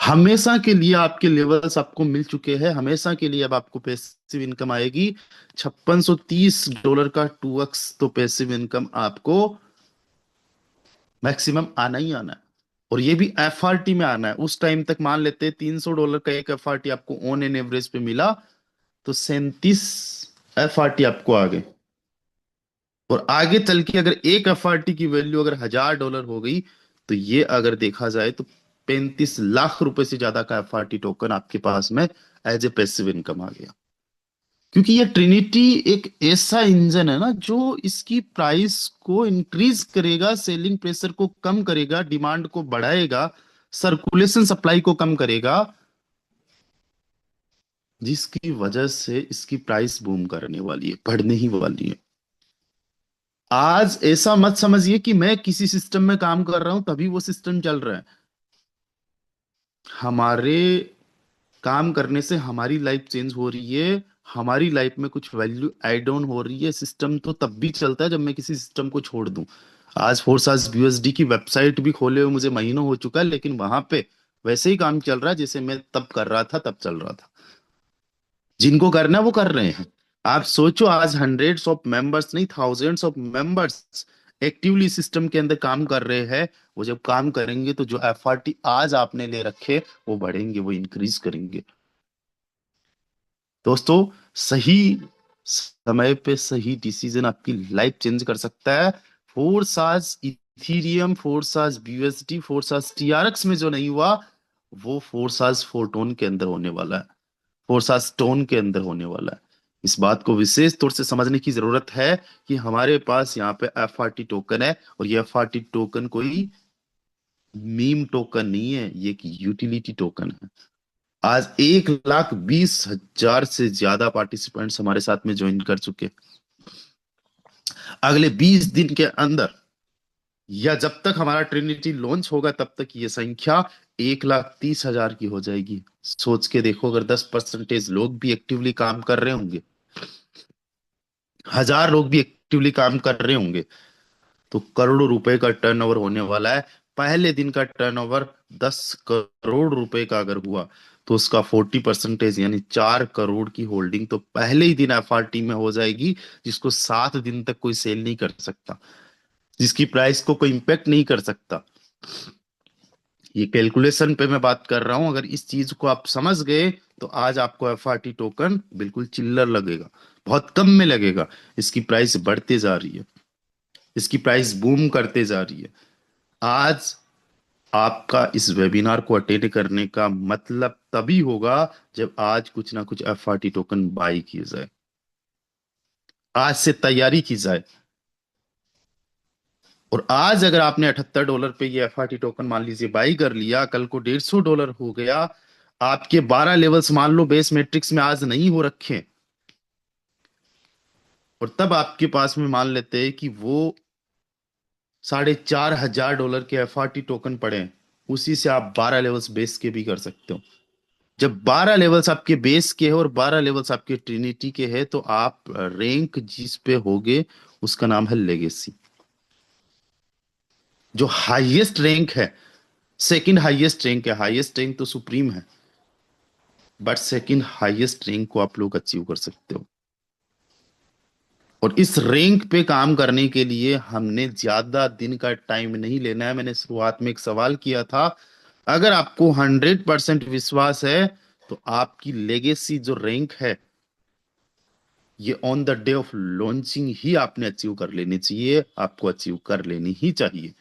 हमेशा के लिए आपके लेवल्स आपको मिल चुके हैं, हमेशा के लिए अब आपको पैसिव इनकम आएगी। $5630 का 2x तो पैसिव इनकम आपको मैक्सिमम आना ही आना है। और ये भी एफआरटी में आना है। उस टाइम तक मान लेते हैं $300 का एक एफआरटी आपको ऑन एन एवरेज पे मिला, तो 37 एफआरटी आपको आ गए। और आगे चल के अगर एक एफआरटी की वैल्यू अगर $1000 हो गई, तो ये अगर देखा जाए तो 35 लाख रुपए से ज्यादा का एफआरटी टोकन आपके पास में एज ए पैसिव इनकम आ गया। क्योंकि ये ट्रिनिटी एक ऐसा इंजन है ना जो इसकी प्राइस को इंक्रीज करेगा, सेलिंग प्रेशर को कम करेगा, डिमांड को बढ़ाएगा, सर्कुलेशन सप्लाई को कम करेगा, जिसकी वजह से इसकी प्राइस बूम करने वाली है, बढ़ने ही वाली है। आज ऐसा मत समझिए कि मैं किसी सिस्टम में काम कर रहा हूं तभी वो सिस्टम चल रहा है। हमारे काम करने से हमारी लाइफ चेंज हो रही है, हमारी लाइफ में कुछ वैल्यू ऐड ऑन हो रही है। सिस्टम तो तब भी चलता है जब मैं किसी सिस्टम को छोड़ दूं। आज फोर्सास BUSD की वेबसाइट भी खोले हुए मुझे महीनों हो चुका है, लेकिन वहां पे वैसे ही काम चल रहा है जैसे मैं तब कर रहा था, तब चल रहा था। जिनको करना है वो कर रहे हैं। आप सोचो, आज हंड्रेड्स ऑफ मेंबर्स नहीं, thousands of members actively system के अंदर काम कर रहे हैं। वो जब काम करेंगे तो जो एफआरटी आज आपने ले रखे वो बढ़ेंगे, वो इंक्रीज करेंगे। दोस्तों, सही समय पे सही डिसीजन आपकी लाइफ चेंज कर सकता है। फोर्सास इथीरियम, फोर्सास BUSD, फोर्सास TRX में जो नहीं हुआ, वो फोर्सास फोर्टोन के अंदर होने वाला है, फोर्सास स्टोन के अंदर होने वाला है। इस बात को विशेष तौर से समझने की जरूरत है कि हमारे पास यहाँ पे एफआरटी टोकन है, और ये एफआरटी टोकन कोई मीम टोकन नहीं है, ये एक यूटिलिटी टोकन है। आज 1,20,000 से ज्यादा पार्टिसिपेंट्स हमारे साथ में ज्वाइन कर चुके हैं। अगले 20 दिन के अंदर या जब तक हमारा ट्रिनिटी लॉन्च होगा तब तक ये संख्या 1,30,000 की हो जाएगी। सोच के देखो, अगर 10% लोग भी एक्टिवली काम कर रहे होंगे, 1,000 लोग भी एक्टिवली काम कर रहे होंगे, तो करोड़ों रुपए का टर्नओवर होने वाला है। पहले दिन का टर्नओवर 10 करोड़ रुपए का अगर हुआ, तो उसका 40% यानी 4 करोड़ की होल्डिंग तो पहले ही दिन एफआरटी में हो जाएगी, जिसको 7 दिन तक कोई सेल नहीं कर सकता, जिसकी प्राइस को कोई इम्पेक्ट नहीं कर सकता। ये कैलकुलेशन पे मैं बात कर रहा हूं। अगर इस चीज को आप समझ गए, तो आज आपको एफआरटी टोकन बिल्कुल चिल्लर लगेगा, बहुत कम में लगेगा। इसकी प्राइस बढ़ते जा रही है, इसकी प्राइस बूम करते जा रही है। आज आपका इस वेबिनार को अटेंड करने का मतलब तभी होगा जब आज कुछ ना कुछ एफआरटी टोकन बाई किए जाए, आज से तैयारी की जाए। और आज अगर आपने $78 पे ये एफआरटी टोकन मान लीजिए बाई कर लिया, कल को $150 हो गया, आपके 12 लेवल्स मान लो बेस मैट्रिक्स में आज नहीं हो रखे, और तब आपके पास में मान लेते हैं कि वो $4,500 के एफआरटी टोकन पड़े हैं, उसी से आप 12 लेवल्स बेस के भी कर सकते हो। जब 12 लेवल्स आपके बेस के हैं और 12 लेवल्स आपके ट्रिनिटी के हैं, तो आप रैंक जिस पे होगे उसका नाम है लेगेसी। जो हाईएस्ट रैंक है, सेकंड हाईएस्ट रैंक है, हाईएस्ट रैंक तो सुप्रीम है, बट सेकंड हाईएस्ट रैंक को आप लोग अचीव कर सकते हो। और इस रैंक पे काम करने के लिए हमने ज्यादा दिन का टाइम नहीं लेना है। मैंने शुरुआत में एक सवाल किया था, अगर आपको 100% विश्वास है, तो आपकी लेगेसी जो रैंक है ये on the day of launching ही आपने अचीव कर लेनी चाहिए, आपको अचीव कर लेनी ही चाहिए।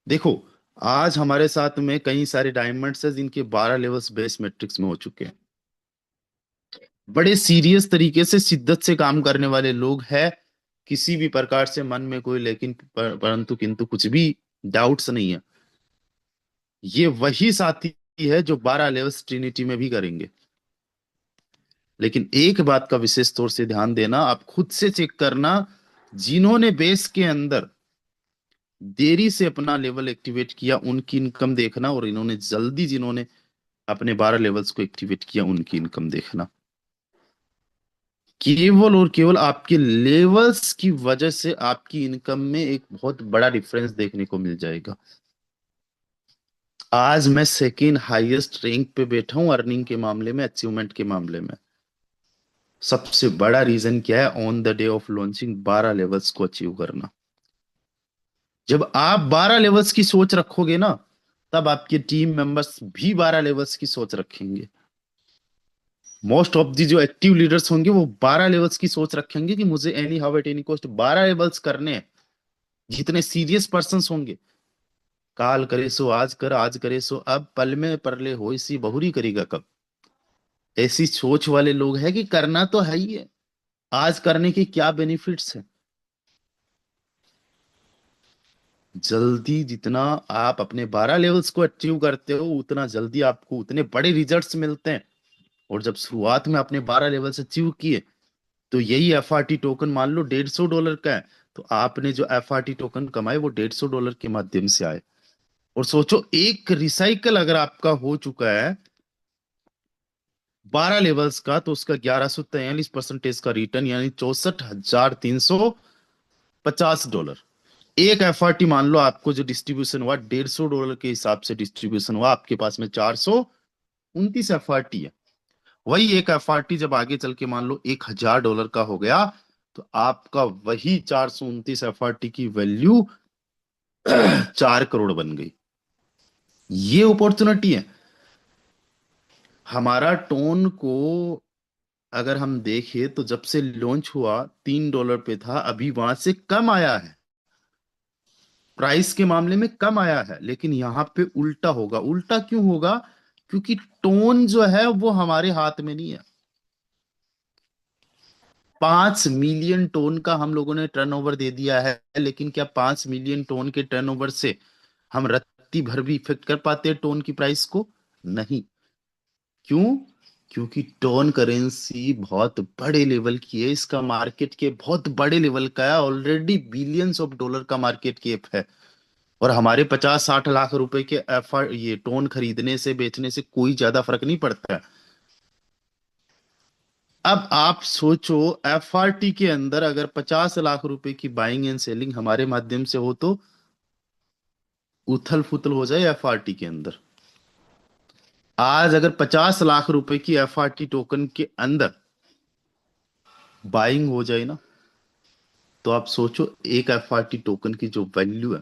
देखो, आज हमारे साथ में कई सारे डायमंड्स हैं जिनके 12 लेवल्स बेस मैट्रिक्स में हो चुके हैं। बड़े सीरियस तरीके से शिद्दत से काम करने वाले लोग हैं। किसी भी प्रकार से मन में कोई लेकिन परंतु किंतु कुछ भी डाउट्स नहीं है। ये वही साथी है जो 12 लेवल्स ट्रिनिटी में भी करेंगे। लेकिन एक बात का विशेष तौर से ध्यान देना, आप खुद से चेक करना, जिन्होंने बेस के अंदर देरी से अपना लेवल एक्टिवेट किया उनकी इनकम देखना, और इन्होंने जल्दी जिन्होंने अपने 12 लेवल्स को एक्टिवेट किया उनकी इनकम देखना। केवल और केवल आपके लेवल्स की वजह से आपकी इनकम में एक बहुत बड़ा डिफरेंस देखने को मिल जाएगा। आज मैं सेकेंड हाईएस्ट रैंक पे बैठा हूं अर्निंग के मामले में, अचीवमेंट के मामले में। सबसे बड़ा रीजन क्या है? On the day of launching 12 levels को अचीव करना। जब आप 12 लेवल्स की सोच रखोगे ना, तब आपके टीम मेंबर्स भी 12 लेवल्स की सोच रखेंगे। मोस्ट ऑफ दी जो एक्टिव लीडर्स होंगे वो 12 लेवल्स की सोच रखेंगे कि मुझे any how at any cost 12 levels करने हैं। जितने सीरियस पर्सन होंगे, काल करे सो आज कर, आज करे सो अब, पल में परले हो इसी बहुरी करेगा कब। ऐसी सोच वाले लोग हैं कि करना तो है ही है, आज करने के क्या बेनिफिट्स हैं। जल्दी जितना आप अपने 12 लेवल्स को अचीव करते हो, उतना जल्दी आपको उतने बड़े रिजल्ट्स मिलते हैं। और जब शुरुआत में आपने 12 लेवल्स अचीव किए, तो यही एफआरटी टोकन मान लो $150 का है, तो आपने जो एफआरटी टोकन कमाए वो $150 के माध्यम से आए। और सोचो, एक रिसाइकल अगर आपका हो चुका है 12 लेवल्स का, तो उसका 1143% का रिटर्न, यानी $64,350। एक एफआरटी मान लो आपको जो डिस्ट्रीब्यूशन हुआ $150 के हिसाब से डिस्ट्रीब्यूशन हुआ, आपके पास में 429 एफआरटी है। वही एक एफआरटी जब आगे चल के मान लो $1,000 का हो गया, तो आपका वही 429 एफआरटी की वैल्यू 4 करोड़ बन गई। ये अपॉर्चुनिटी है। हमारा टोन को अगर हम देखें तो जब से लॉन्च हुआ $3 पे था, अभी वहां से कम आया है। प्राइस के मामले में कम आया है, लेकिन यहां पे उल्टा होगा। उल्टा क्यों होगा? क्योंकि टोन जो है वो हमारे हाथ में नहीं है। 5 मिलियन टोन का हम लोगों ने टर्नओवर दे दिया है, लेकिन क्या 5 मिलियन टोन के टर्नओवर से हम रत्ती भर भी इफेक्ट कर पाते हैं टोन की प्राइस को? नहीं। क्यों? क्योंकि टोन करेंसी बहुत बड़े लेवल की है, इसका मार्केट के बहुत बड़े लेवल का है, ऑलरेडी बिलियंस ऑफ डॉलर का मार्केट कैप है। और हमारे 50-60 लाख रुपए के एफआर ये टोन खरीदने से बेचने से कोई ज्यादा फर्क नहीं पड़ता है। अब आप सोचो, एफआरटी के अंदर अगर 50 लाख रुपए की बाइंग एंड सेलिंग हमारे माध्यम से हो, तो उथल फुथल हो जाए एफआरटी के अंदर। आज अगर 50 लाख रुपए की एफआरटी टोकन के अंदर बाइंग हो जाए ना, तो आप सोचो एक एफआरटी टोकन की जो वैल्यू है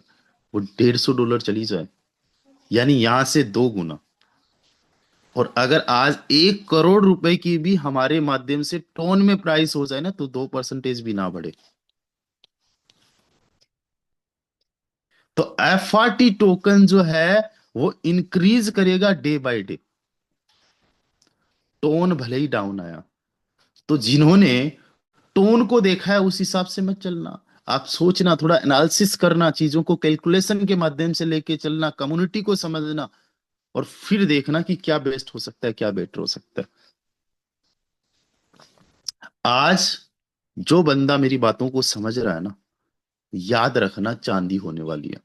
वो $150 चली जाए, यानी यहां से 2 गुना। और अगर आज 1 करोड़ रुपए की भी हमारे माध्यम से टोन में प्राइस हो जाए ना, तो 2% भी ना बढ़े, तो एफआरटी टोकन जो है वो इंक्रीज करेगा डे बाय डे। टोन भले ही डाउन आया, तो जिन्होंने टोन को देखा है उस हिसाब से मत चलना। आप सोचना, थोड़ा एनालिसिस करना, चीजों को कैलकुलेशन के माध्यम से लेके चलना, कम्युनिटी को समझना, और फिर देखना कि क्या बेस्ट हो सकता है, क्या बेटर हो सकता है। आज जो बंदा मेरी बातों को समझ रहा है ना, याद रखना चांदी होने वाली है।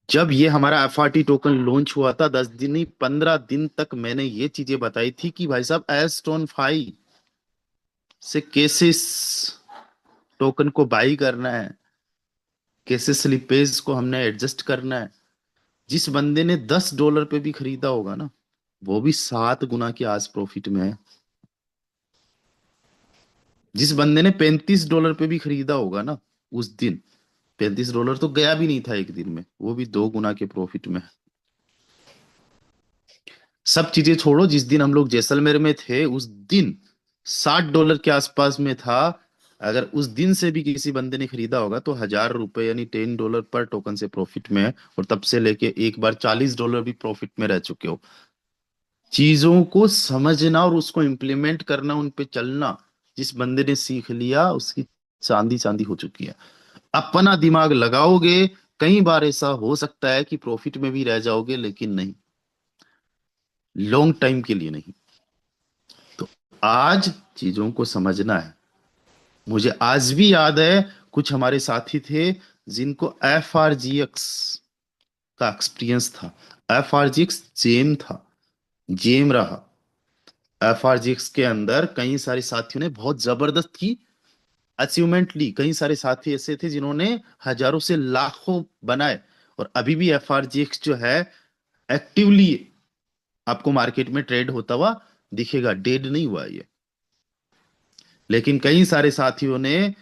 जब ये हमारा एफआरटी टोकन लॉन्च हुआ था, 10 दिन नहीं 15 दिन तक मैंने ये चीजें बताई थी कि भाई साहब, एस्टोन 5 से कैसे इस टोकन को बाई करना है, कैसे स्लिपेज को हमने एडजस्ट करना है। जिस बंदे ने $10 पे भी खरीदा होगा ना, वो भी 7 गुना के आज प्रॉफिट में है। जिस बंदे ने $35 पे भी खरीदा होगा ना, उस दिन $35 तो गया भी नहीं था एक दिन में, वो भी 2 गुना के प्रॉफिट में है। सब चीजें छोड़ो, जिस दिन हम लोग जैसलमेर में थे उस दिन $60 के आसपास में था। अगर उस दिन से भी किसी बंदे ने खरीदा होगा तो $1000 यानी $10 पर टोकन से प्रॉफिट में है, और तब से लेके एक बार $40 भी प्रॉफिट में रह चुके हो। चीजों को समझना और उसको इम्प्लीमेंट करना, उन पे चलना, जिस बंदे ने सीख लिया उसकी चांदी चांदी हो चुकी है। अपना दिमाग लगाओगे, कई बार ऐसा हो सकता है कि प्रॉफिट में भी रह जाओगे, लेकिन नहीं, लॉन्ग टाइम के लिए नहीं। तो आज चीजों को समझना है। मुझे आज भी याद है, कुछ हमारे साथी थे जिनको FRGX का एक्सपीरियंस था। FRGX जेम था, जेम रहा। FRGX के अंदर कई सारे साथियों ने बहुत जबरदस्त की अचीवमेंट ली। कई सारे साथी ऐसे थे जिन्होंने हजारों से लाखों बनाए। और अभी भी FRGX जो है, एक्टिवली आपको मार्केट में ट्रेड होता हुआ दिखेगा, डेड नहीं हुआ ये। लेकिन कई सारे साथियों ने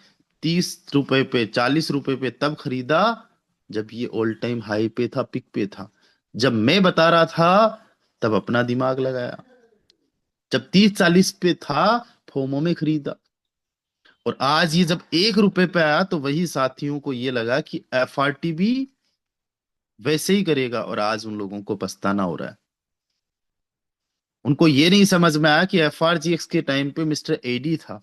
$30 पे, $40 पे तब खरीदा जब ये ऑल टाइम हाई पे था, पिक पे था। जब मैं बता रहा था तब अपना दिमाग लगाया। जब 30-40 पे था, फोमो में खरीदा। और आज ये जब $1 पे आया तो वही साथियों को ये लगा कि FRT भी वैसे ही करेगा, और आज उन लोगों को पछताना हो रहा है। उनको ये नहीं समझ में आया कि FRGX के टाइम पे मिस्टर एडी था।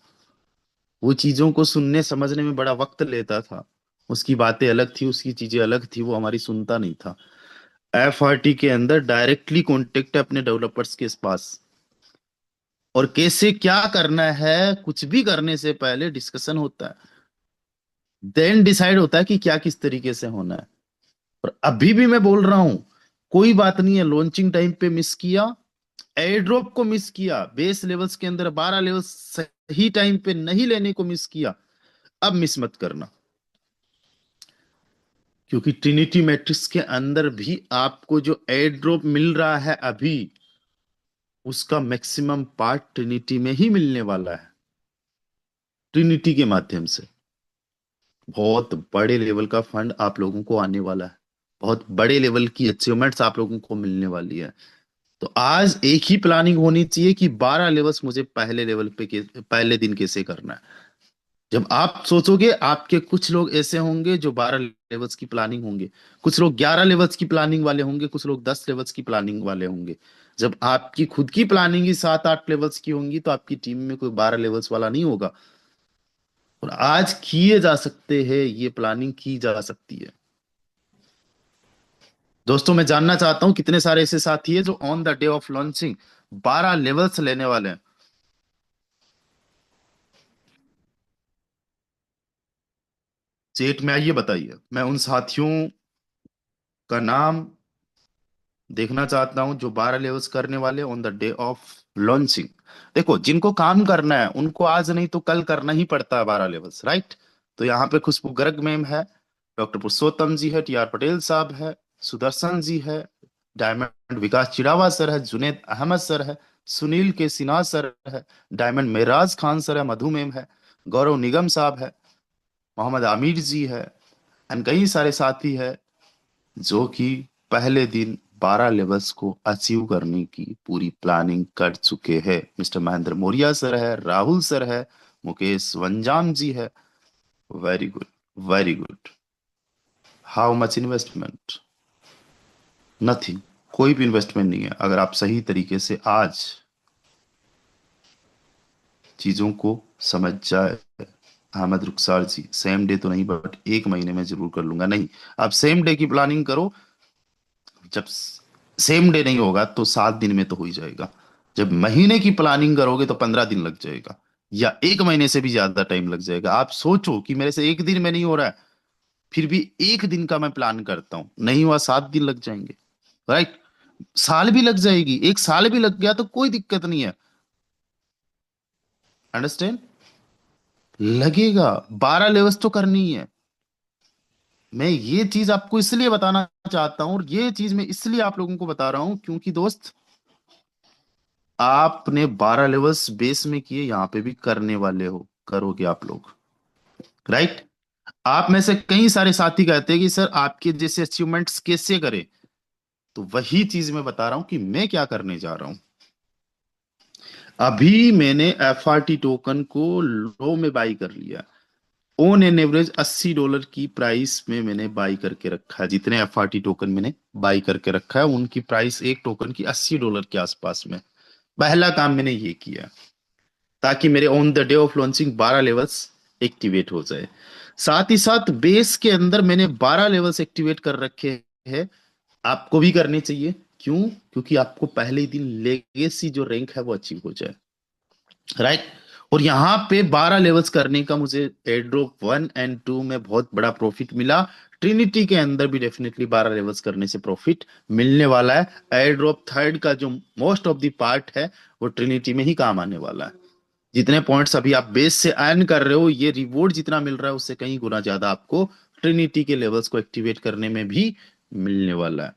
वो चीजों को सुनने समझने में बड़ा वक्त लेता था। उसकी बातें अलग थी, उसकी चीजें अलग थी, वो हमारी सुनता नहीं था। FRT के अंदर डायरेक्टली कॉन्टेक्ट है अपने डेवलपर्स के पास, और कैसे क्या करना है, कुछ भी करने से पहले डिस्कशन होता है। देन डिसाइड होता है कि क्या किस तरीके से होना है। और अभी भी मैं बोल रहा हूं, कोई बात नहीं है, लॉन्चिंग टाइम पे मिस किया, एयर ड्रॉप को मिस किया, बेस लेवल्स के अंदर 12 लेवल्स सही टाइम पे नहीं लेने को मिस किया, अब मिस मत करना। क्योंकि ट्रिनिटी मैट्रिक्स के अंदर भी आपको जो एयर ड्रॉप मिल रहा है अभी, उसका मैक्सिमम पार्ट ट्रिनिटी में ही मिलने वाला है। ट्रिनिटी के माध्यम से बहुत बड़े लेवल का फंड आप लोगों को आने वाला है। बहुत बड़े लेवल की अचीवमेंट्स आप लोगों को मिलने वाली है। तो आज एक ही प्लानिंग होनी चाहिए कि 12 लेवल्स मुझे पहले लेवल पे पहले दिन कैसे करना है। जब आप सोचोगे, आपके कुछ लोग ऐसे होंगे जो 12 लेवल्स की प्लानिंग होंगे, कुछ लोग 11 लेवल्स की प्लानिंग वाले होंगे, कुछ लोग 10 लेवल्स की प्लानिंग वाले होंगे। जब आपकी खुद की प्लानिंग ही 7-8 लेवल्स की होंगी तो आपकी टीम में कोई 12 लेवल्स वाला नहीं होगा। और आज किए जा सकते हैं, ये प्लानिंग की जा सकती है। दोस्तों, मैं जानना चाहता हूं कितने सारे ऐसे साथी है जो on the day of launching 12 levels लेने वाले हैं। चेट में आइए, बताइए। मैं उन साथियों का नाम देखना चाहता हूं जो 12 लेवल्स करने वाले on the day of launching. देखो, जिनको काम करना है उनको आज नहीं तो कल करना ही पड़ता है 12 लेवल्स, राइट? तो यहाँ पे खुशबू गर्ग मैम है, डॉक्टर पुरुषोत्तम जी है, TR पटेल साहब है, सुदर्शन जी है, डायमंड विकास चिड़ावा सर है, जुनेद अहमद सर है, सुनील के सिन्हा सर है, डायमंड मेराज खान सर है, मधु मैम है, गौरव निगम साहब है, मोहम्मद आमिर जी है, एंड कई सारे साथी है जो कि पहले दिन 12 लेवल्स को अचीव करने की पूरी प्लानिंग कर चुके हैं। मिस्टर महेंद्र मौर्य सर है, राहुल सर है, मुकेश वंजाम जी है। Very good, very good. How much investment? Nothing. कोई भी इन्वेस्टमेंट नहीं है अगर आप सही तरीके से आज चीजों को समझ जाए। अहमद रुखसार जी, सेम डे तो नहीं बट 1 महीने में जरूर कर लूंगा। नहीं, आप सेम डे की प्लानिंग करो। जब सेम डे नहीं होगा तो 7 दिन में तो हो ही जाएगा। जब महीने की प्लानिंग करोगे तो 15 दिन लग जाएगा, या 1 महीने से भी ज्यादा टाइम लग जाएगा। आप सोचो कि मेरे से 1 दिन में नहीं हो रहा है, फिर भी 1 दिन का मैं प्लान करता हूं, नहीं हुआ 7 दिन लग जाएंगे, राइट? साल भी लग जाएगी, 1 साल भी लग गया तो कोई दिक्कत नहीं है। अंडरस्टैंड? लगेगा, 12 लेवल्स तो करनी है। मैं ये चीज आपको इसलिए बताना चाहता हूं, और ये चीज मैं इसलिए आप लोगों को बता रहा हूं क्योंकि दोस्त, आपने 12 लेवल्स बेस में किए, यहां पे भी करने वाले हो, करोगे आप लोग, राइट? आप में से कई सारे साथी कहते हैं कि सर आपके जैसे अचीवमेंट्स कैसे करें। तो वही चीज मैं बता रहा हूं कि मैं क्या करने जा रहा हूं। अभी मैंने FRT टोकन को लो में बाई कर लिया। ऑन एन एवरेज $80 की प्राइस में मैंने बाई करके रखा है। जितने FRT टोकन मैंने बाई करके रखा है उनकी प्राइस एक टोकन की $80 के आसपास में। पहला काम मैंने ये किया ताकि मेरे on the day of launching 12 levels activate हो जाए। साथ ही साथ बेस के अंदर मैंने 12 लेवल्स एक्टिवेट कर रखे हैं। आपको भी करने चाहिए। क्यों? क्योंकि आपको पहले ही दिन लेगेसी जो रैंक है वो अचीव हो जाए। राइट। और यहाँ पे 12 लेवल्स करने का मुझे एयर ड्रॉप 1 एंड 2 में बहुत बड़ा प्रॉफिट मिला। ट्रिनिटी के अंदर भी डेफिनेटली 12 लेवल्स करने से प्रॉफिट मिलने वाला है। एयर ड्रॉप थर्ड का जो मोस्ट ऑफ द पार्ट है वो ट्रिनिटी में ही काम आने वाला है। जितने पॉइंट्स अभी आप बेस से अर्न कर रहे हो, ये रिवॉर्ड जितना मिल रहा है उससे कहीं गुना ज्यादा आपको ट्रिनिटी के लेवल्स को एक्टिवेट करने में भी मिलने वाला है।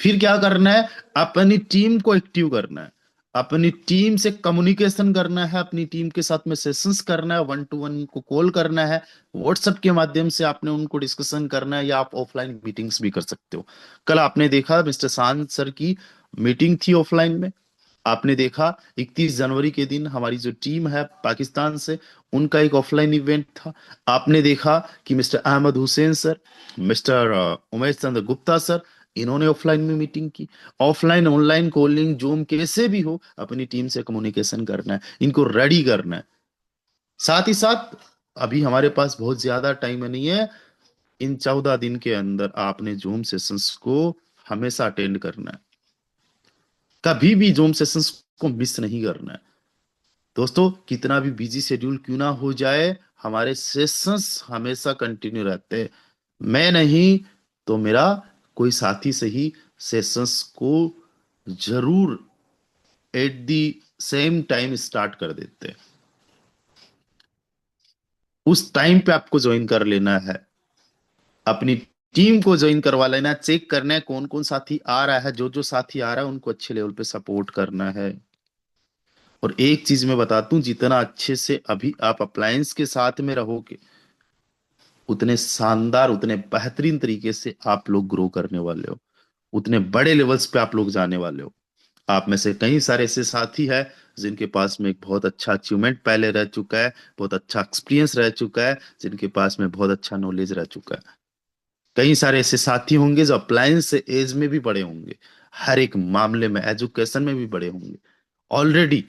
फिर क्या करना है? अपनी टीम को एक्टिव करना है। अपनी टीम से कम्युनिकेशन करना है। अपनी टीम के साथ में सेशंस करना है। 1 to 1 को कॉल करना है। व्हाट्सएप के माध्यम से आपने उनको डिस्कशन करना है, या आप ऑफलाइन मीटिंग्स भी कर सकते हो। कल आपने देखा मिस्टर शांत सर की मीटिंग थी ऑफलाइन में। आपने देखा 31 जनवरी के दिन हमारी जो टीम है पाकिस्तान से, उनका एक ऑफलाइन इवेंट था। आपने देखा कि mister Ahmed Hussain sir, mister Umesh Chandra Gupta sir, इन्होंने ऑफलाइन में मीटिंग की। ऑफलाइन ऑनलाइन कॉलिंग जूम कैसे भी हो, अपनी टीम से कम्युनिकेशन करना है, इनको रेडी करना है। साथ ही साथ अभी हमारे पास बहुत ज्यादा टाइम नहीं है। इन 14 दिन के अंदर आपने जूम सेशंस को हमेशा अटेंड करना है। कभी भी जूम सेशंस को मिस नहीं करना है। दोस्तों, कितना भी बिजी शेड्यूल क्यों ना हो जाए, हमारे सेशंस हमेशा कंटिन्यू रहते हैं। मैं नहीं तो मेरा कोई साथी सही सेशंस को जरूर at the same time start कर देते हैं। उस टाइम पे आपको ज्वाइन कर लेना है। अपनी टीम को ज्वाइन करवा लेना। चेक करना है कौन कौन साथी आ रहा है। जो जो साथी आ रहा है उनको अच्छे लेवल पे सपोर्ट करना है। और एक चीज मैं बताता हूं, जितना अच्छे से अभी आप अप्लायंस के साथ में रहोगे, उतने शानदार, उतने बेहतरीन तरीके से आप लोग ग्रो करने वाले हो। उतने बड़े लेवल्स पे आप लोग जाने वाले हो। आप में से कई सारे ऐसे साथी हैं जिनके पास में एक बहुत अच्छा अचीवमेंट पहले रह चुका है, बहुत अच्छा एक्सपीरियंस रह चुका है, जिनके पास में बहुत अच्छा नॉलेज रह चुका है। कई सारे ऐसे साथी होंगे जो अप्लायंस से एज में भी बड़े होंगे, हर एक मामले में एजुकेशन में भी बड़े होंगे। ऑलरेडी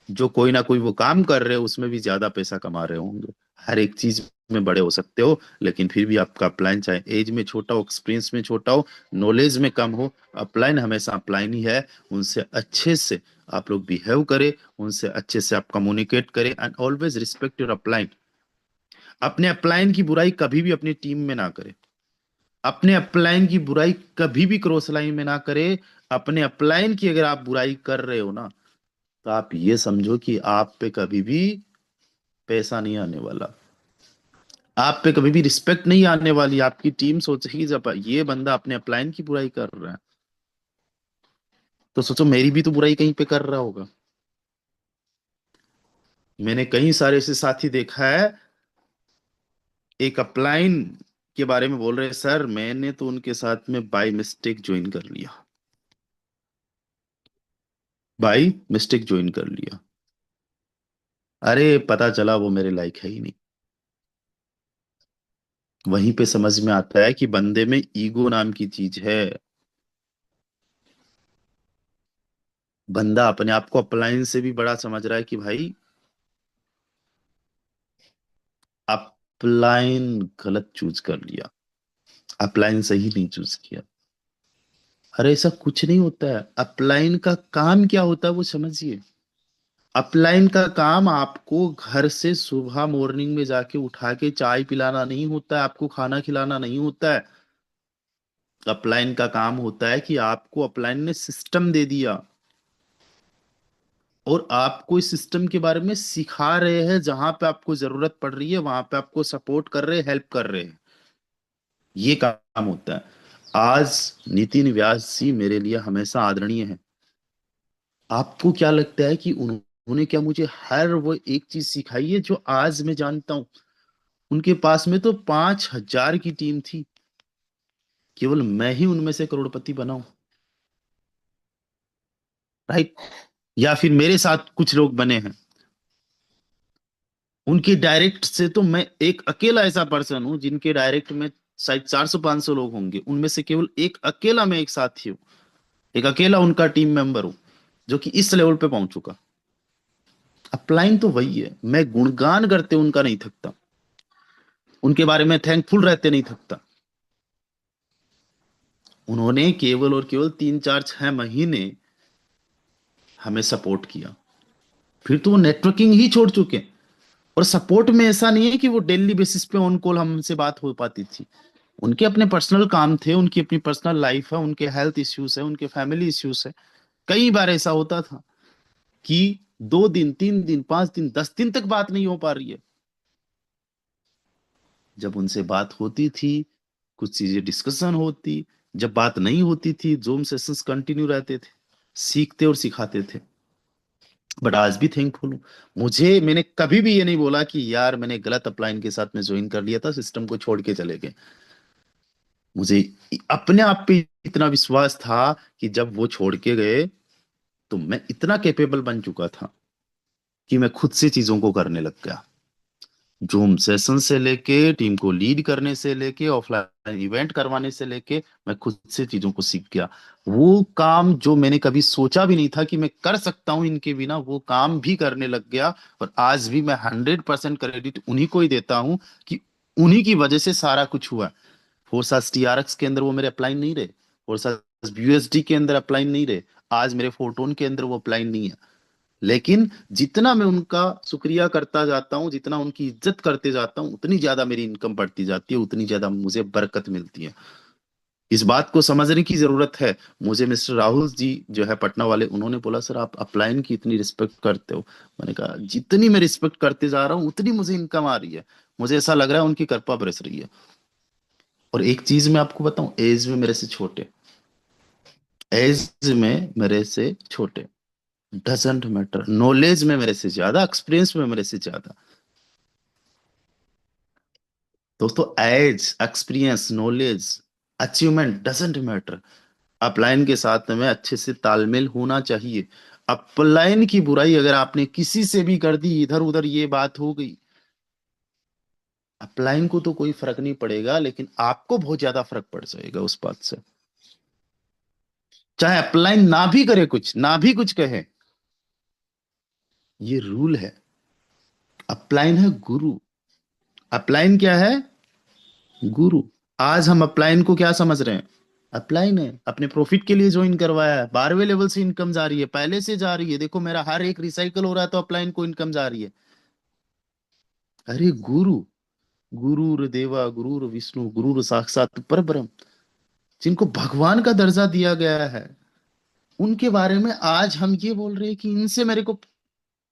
जो कोई ना कोई वो काम कर रहे हो उसमें भी ज्यादा पैसा कमा रहे होंगे। हर एक चीज में बड़े हो सकते हो, लेकिन फिर भी आपका अपलाइन चाहे एज में छोटा हो, एक्सपीरियंस में छोटा हो, नॉलेज में कम हो, अपलाइन हमेशा अपलाइन ही है। उनसे अच्छे से आप लोग बिहेव करें, उनसे अच्छे से आप कम्युनिकेट करें, and always respect your upline. अपने अपलाइन की बुराई कभी भी अपनी टीम में ना करें। अपने अपलाइन की बुराई कभी भी क्रॉस लाइन में ना करें। अपने अपलाइन की अगर आप बुराई कर रहे हो ना, तो आप ये समझो कि आप पे कभी भी पैसा नहीं आने वाला। आप पे कभी भी रिस्पेक्ट नहीं आने वाली। आपकी टीम सोचेगी जब ये बंदा अपने अपलाइन की बुराई कर रहा है, तो सोचो मेरी भी तो बुराई कहीं पे कर रहा होगा। मैंने कई सारे ऐसे साथी देखा है, एक अपलाइन के बारे में बोल रहे हैं, सर मैंने तो उनके साथ में बाय मिस्टेक ज्वाइन कर लिया। बाय मिस्टेक ज्वाइन कर लिया। अरे पता चला वो मेरे लायक है ही नहीं। वहीं पे समझ में आता है कि बंदे में ईगो नाम की चीज है। बंदा अपने आप को अपलाइन से भी बड़ा समझ रहा है कि भाई अपलाइन गलत चूज कर लिया, अपलाइन सही नहीं चूज किया। अरे ऐसा कुछ नहीं होता है। अपलाइन का काम क्या होता है वो समझिए। अपलाइन का काम आपको घर से सुबह मॉर्निंग में जाके उठा के चाय पिलाना नहीं होता है, आपको खाना खिलाना नहीं होता है। अपलाइन का काम होता है कि आपको अपलाइन ने सिस्टम दे दिया, और आपको इस सिस्टम के बारे में सिखा रहे हैं। जहां पे आपको जरूरत पड़ रही है वहां पे आपको सपोर्ट कर रहे हैं, हेल्प कर रहे हैं। ये काम होता है। आज नितिन व्यास जी मेरे लिए हमेशा आदरणीय है। आपको क्या लगता है कि उन्होंने क्या मुझे हर वो एक चीज सिखाई है जो आज मैं जानता हूं? उनके पास में तो 5,000 की टीम थी। केवल मैं ही उनमें से करोड़पति बनाऊं, राइट? या फिर मेरे साथ कुछ लोग बने हैं, उनके डायरेक्ट से तो मैं एक अकेला ऐसा पर्सन हूं जिनके डायरेक्ट में शायद 400-500 लोग होंगे, उनमें से केवल एक अकेला मैं एक साथी हूँ, एक अकेला उनका टीम मेंबर हूँ जो कि इस लेवल पे पहुंच चुका। अपलाइन तो वही है, मैं गुणगान करते उनका नहीं थकता, उनके बारे में थैंकफुल रहते नहीं थकता। उन्होंने केवल और केवल 3 4 6 महीने हमें सपोर्ट किया, फिर तो वो नेटवर्किंग ही छोड़ चुके हैं। और सपोर्ट में ऐसा नहीं है कि वो डेली बेसिस पे ऑन कॉल हमसे बात हो पाती थी, उनके अपने पर्सनल काम थे, उनकी अपनी पर्सनल लाइफ है, उनके हेल्थ इश्यूज है, उनके फैमिली इश्यूज है। कई बार ऐसा होता था कि 2 दिन 3 दिन 5 दिन 10 दिन तक बात नहीं हो पा रही है। जब उनसे बात होती थी, कुछ चीजें डिस्कशन होती, जब बात नहीं होती थी, जूम सेशंस कंटिन्यू रहते थे, सीखते और सिखाते थे। बट आज भी थैंकफुल हूँ। मैंने कभी भी ये नहीं बोला कि यार मैंने गलत अपलाइन के साथ में ज्वाइन कर लिया था, सिस्टम को छोड़ के चले गए। मुझे अपने आप पे इतना विश्वास था कि जब वो छोड़ के गए तो मैं इतना कैपेबल बन चुका था कि मैं खुद से चीजों को करने लग गया। जूम सेशन से लेके टीम को लीड करने से लेके ऑफलाइन इवेंट करवाने से लेके मैं खुद से चीजों को सीख गया। वो काम जो मैंने कभी सोचा भी नहीं था कि मैं कर सकता हूं इनके बिना, वो काम भी करने लग गया। और आज भी मैं 100% क्रेडिट उन्हीं को ही देता हूं कि उन्हीं की वजह से सारा कुछ हुआ। फोर्सास टीआरएक्स के अंदर वो मेरे अपलाइन नहीं रहे, फोर्सास यूएसडी के अंदर अपलाइन नहीं रहे, आज मेरे फोटोन के अंदर वो अपलाइन नहीं है। लेकिन जितना मैं उनका शुक्रिया करता जाता हूँ, जितना उनकी इज्जत करते जाता हूँ, उतनी ज्यादा मेरी इनकम बढ़ती जाती है, उतनी ज्यादा मुझे बरकत मिलती है। इस बात को समझने की जरूरत है। मुझे मिस्टर राहुल जी जो है पटना वाले, उन्होंने बोला सर आप अपलाइन की इतनी रिस्पेक्ट करते हो। मैंने कहा जितनी मैं रिस्पेक्ट करते जा रहा हूँ उतनी मुझे इनकम आ रही है, मुझे ऐसा लग रहा है उनकी कृपा बरस रही है। और एक चीज मैं आपको बताऊं, एज में मेरे से छोटे, एज में मेरे से छोटे, डजेंट मैटर, नॉलेज में मेरे से ज्यादा, एक्सपीरियंस में मेरे से ज्यादा। दोस्तों age, experience, knowledge, achievement doesn't matter. Upline के साथ में अच्छे से तालमेल होना चाहिए। अपलाइन की बुराई अगर आपने किसी से भी कर दी, इधर उधर ये बात हो गई, अपलाइन को तो कोई फर्क नहीं पड़ेगा, लेकिन आपको बहुत ज्यादा फर्क पड़ जाएगा उस बात से। चाहे अपलाइन ना भी करे कुछ, ना भी कुछ कहे, ये रूल है। अपलाइन है गुरु। अपलाइन क्या है? गुरु। आज हम अपलाइन को क्या समझ रहे हैं? अपलाइन है, अपने प्रॉफिट के लिए ज्वाइन करवाया है, 12वें लेवल से इनकम जा रही है, पहले से जा रही है, देखो मेरा हर एक रिसाइकल हो रहा है तो अपलाइन को इनकम जा रही है। अरे गुरु, गुरुर देवा गुरुर विष्णु गुरुर साक्षात परब्रह्म, जिनको भगवान का दर्जा दिया गया है, उनके बारे में आज हम ये बोल रहे हैं कि इनसे मेरे को,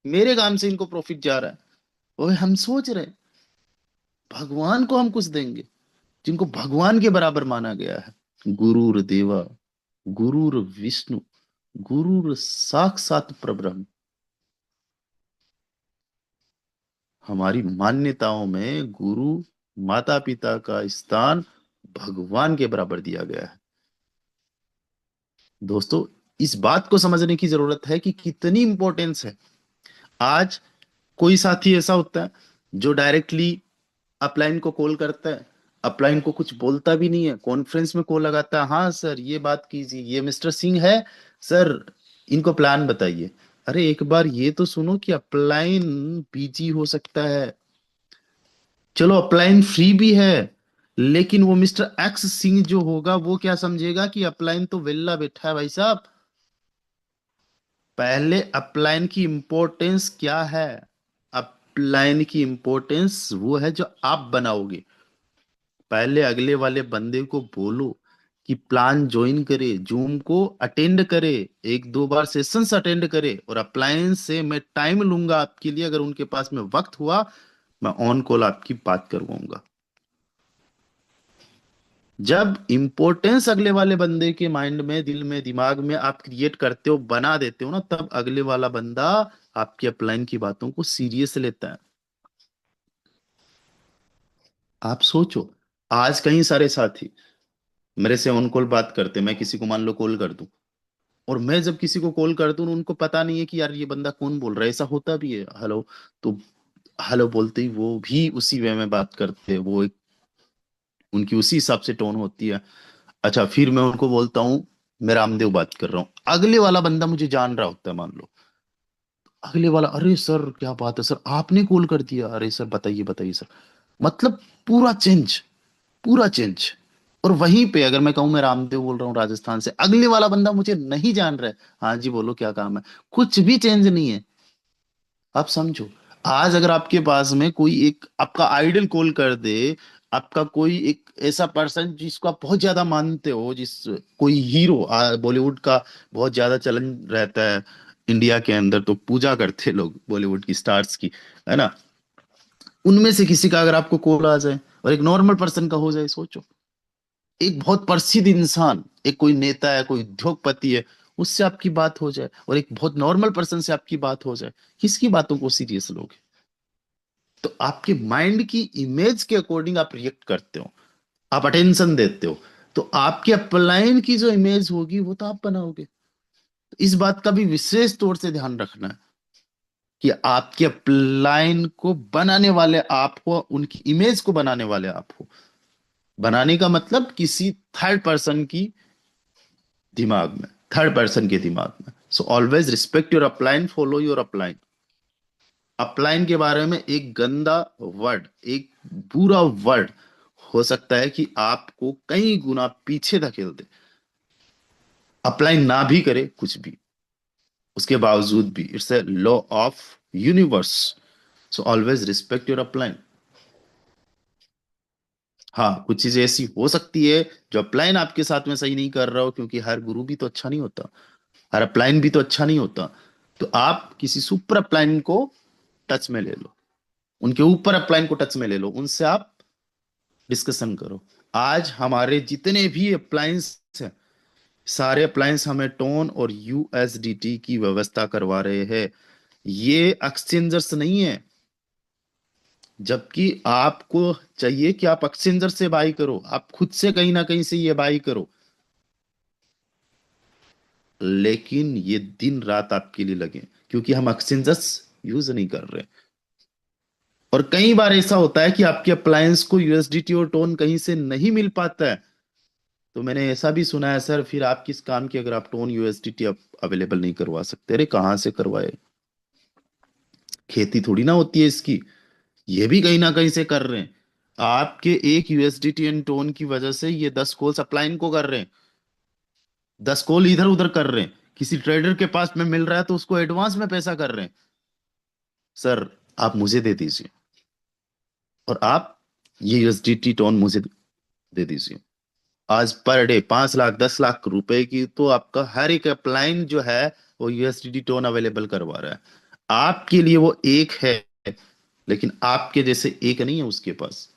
मेरे काम से इनको प्रॉफिट जा रहा है। और हम सोच रहे हैं भगवान को हम कुछ देंगे, जिनको भगवान के बराबर माना गया है। गुरुर देवा गुरुर विष्णु गुरुर साक्षात परब्रह्म। हमारी मान्यताओं में गुरु, माता पिता का स्थान भगवान के बराबर दिया गया है। दोस्तों इस बात को समझने की जरूरत है कि कितनी इंपॉर्टेंस है। आज कोई साथी ऐसा होता है जो डायरेक्टली अपलाइन को कॉल करता है, अपलाइन को कुछ बोलता भी नहीं है, कॉन्फ्रेंस में कॉल लगाता है, हाँ सर ये बात कीजिए, ये मिस्टर सिंह है सर, इनको प्लान बताइए। अरे एक बार ये तो सुनो कि अपलाइन बिजी हो सकता है। चलो अपलाइन फ्री भी है, लेकिन वो मिस्टर एक्स सिंह जो होगा वो क्या समझेगा कि अपलाइन तो वेल्ला बैठा है भाई साहब। पहले अपलाइन की इंपॉर्टेंस क्या है? अपलाइन की इंपॉर्टेंस वो है जो आप बनाओगे। पहले अगले वाले बंदे को बोलो कि प्लान ज्वाइन करे, जूम को अटेंड करे, 1 2 बार सेशंस अटेंड करे, और अप्लायंस से मैं टाइम लूंगा आपके लिए, अगर उनके पास में वक्त हुआ मैं ऑन कॉल आपकी बात करवाऊंगा। जब इंपॉर्टेंस अगले वाले बंदे के माइंड में, दिल में, दिमाग में आप क्रिएट करते हो, बना देते हो ना, तब अगले वाला बंदा आपकी अपलाइन की बातों को सीरियस लेता है। आप सोचो, आज कई सारे साथी मेरे से ऑन कॉल बात करते, मैं किसी को मान लो कॉल कर दूं, और मैं जब किसी को कॉल करता हूँ उनको पता नहीं है कि यार ये बंदा कौन बोल रहा है, ऐसा होता भी है। हेलो, तो हेलो बोलते ही वो भी उसी वे में बात करते हैं, वो एक उनकी उसी हिसाब से टोन होती है। अच्छा, फिर मैं उनको बोलता हूँ मैं रामदेव बात कर रहा हूँ, अगले वाला बंदा मुझे जान रहा होता है मान लो, अगले वाला, अरे सर क्या बात है सर, आपने कॉल कर दिया, अरे सर बताइए बताइए सर। मतलब पूरा चेंज, पूरा चेंज। और वहीं पे अगर मैं कहूं मैं रामदेव बोल रहा हूँ राजस्थान से, अगले वाला बंदा मुझे नहीं जान रहा है, हाँ जी बोलो क्या काम है, कुछ भी चेंज नहीं है। आप समझो, आज अगर आपके पास में कोई एक आपका आइडल कॉल कर दे, आपका कोई एक ऐसा पर्सन जिसको आप बहुत ज्यादा मानते हो, जिस कोई हीरो, बॉलीवुड का बहुत ज्यादा चलन रहता है इंडिया के अंदर, तो पूजा करते हैं लोग बॉलीवुड की स्टार्स की, है ना, उनमें से किसी का अगर आपको कॉल आ जाए और एक नॉर्मल पर्सन का हो जाए, सोचो, एक बहुत प्रसिद्ध इंसान, एक कोई नेता है, कोई उद्योगपति है, उससे आपकी बात हो जाए, और एक बहुत नॉर्मल पर्सन से आपकी बात हो जाए, किसकी बातों को सीरियस लोगे? तो आपके माइंड की इमेज के अकॉर्डिंग आप रिएक्ट करते हो, आप अटेंशन देते हो, तो आपके अपलाइन की जो इमेज होगी वो तो आप बनाओगे। तो इस बात का भी विशेष तौर से ध्यान रखना है कि आपके अपलाइन को बनाने वाले आप हो, उनकी इमेज को बनाने वाले आप हो। बनाने का मतलब किसी थर्ड पर्सन की दिमाग में, थर्ड पर्सन के दिमाग में। So always respect your upline, follow your upline. Upline के बारे में एक गंदा वर्ड, एक बुरा वर्ड हो सकता है कि आपको कई गुना पीछे धकेल दे। अपलाइन ना भी करे कुछ भी, उसके बावजूद भी it's a law of universe. So always respect your upline. हाँ, कुछ चीजें ऐसी हो सकती है जो अपलाइन आपके साथ में सही नहीं कर रहा हो, क्योंकि हर गुरु भी तो अच्छा नहीं होता, हर अपलाइन भी तो अच्छा नहीं होता। तो आप किसी सुपर अपलाइन को टच में ले लो, उनके ऊपर अपलाइन को टच में ले लो, उनसे आप डिस्कशन करो। आज हमारे जितने भी अप्लायंस हैं, सारे अप्लायंस हमें टोन और यूएसडीटी की व्यवस्था करवा रहे हैं। ये एक्सचेंजर्स नहीं है, जबकि आपको चाहिए कि आप एक्सचेंजर से बाई करो, आप खुद से कहीं ना कहीं से ये बाई करो, लेकिन ये दिन रात आपके लिए लगे, क्योंकि हम एक्सचेंजर्स यूज नहीं कर रहे। और कई बार ऐसा होता है कि आपके अप्लायंस को यूएसडीटी और टोन कहीं से नहीं मिल पाता है, तो मैंने ऐसा भी सुना है सर, फिर आप किस काम की अगर आप टोन यूएसडीटी अवेलेबल नहीं करवा सकते? अरे कहाँ से करवाए, खेती थोड़ी ना होती है इसकी, ये भी कहीं ना कहीं से कर रहे हैं। आपके एक यूएसडीटी एंड टोन की वजह से ये 10 कॉल सप्लाई इनको कर रहे हैं, 10 कॉल इधर उधर कर रहे हैं, किसी ट्रेडर के पास में मिल रहा है तो उसको एडवांस में पैसा कर रहे हैं। सर आप मुझे दे दीजिए, और आप ये यूएसडीटी टोन मुझे दे दीजिए। आज पर डे 5 लाख 10 लाख रुपए की तो आपका हर एक अपलाइन जो है वो यूएसडीटी टोन अवेलेबल करवा रहा है। आपके लिए वो एक है, लेकिन आपके जैसे एक नहीं है उसके पास।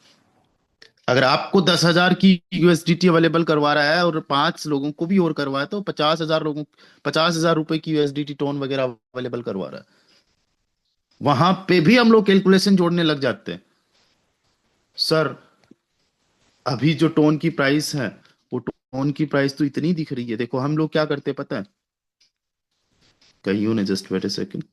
अगर आपको 10,000 की यूएसडीटी अवेलेबल करवा रहा है और 5 लोगों को भी और करवाए, तो 50,000 लोगों, 50,000 रुपए की यूएसडीटी टोन वगैरह अवेलेबल करवा रहा है। वहां पे भी हम लोग कैलकुलेशन जोड़ने लग जाते हैं। सर अभी जो टोन की प्राइस है, वो टोन की प्राइस तो इतनी दिख रही है, देखो हम लोग क्या करते हैं पता है, कहियो ने, जस्ट वेट ए सेकंड।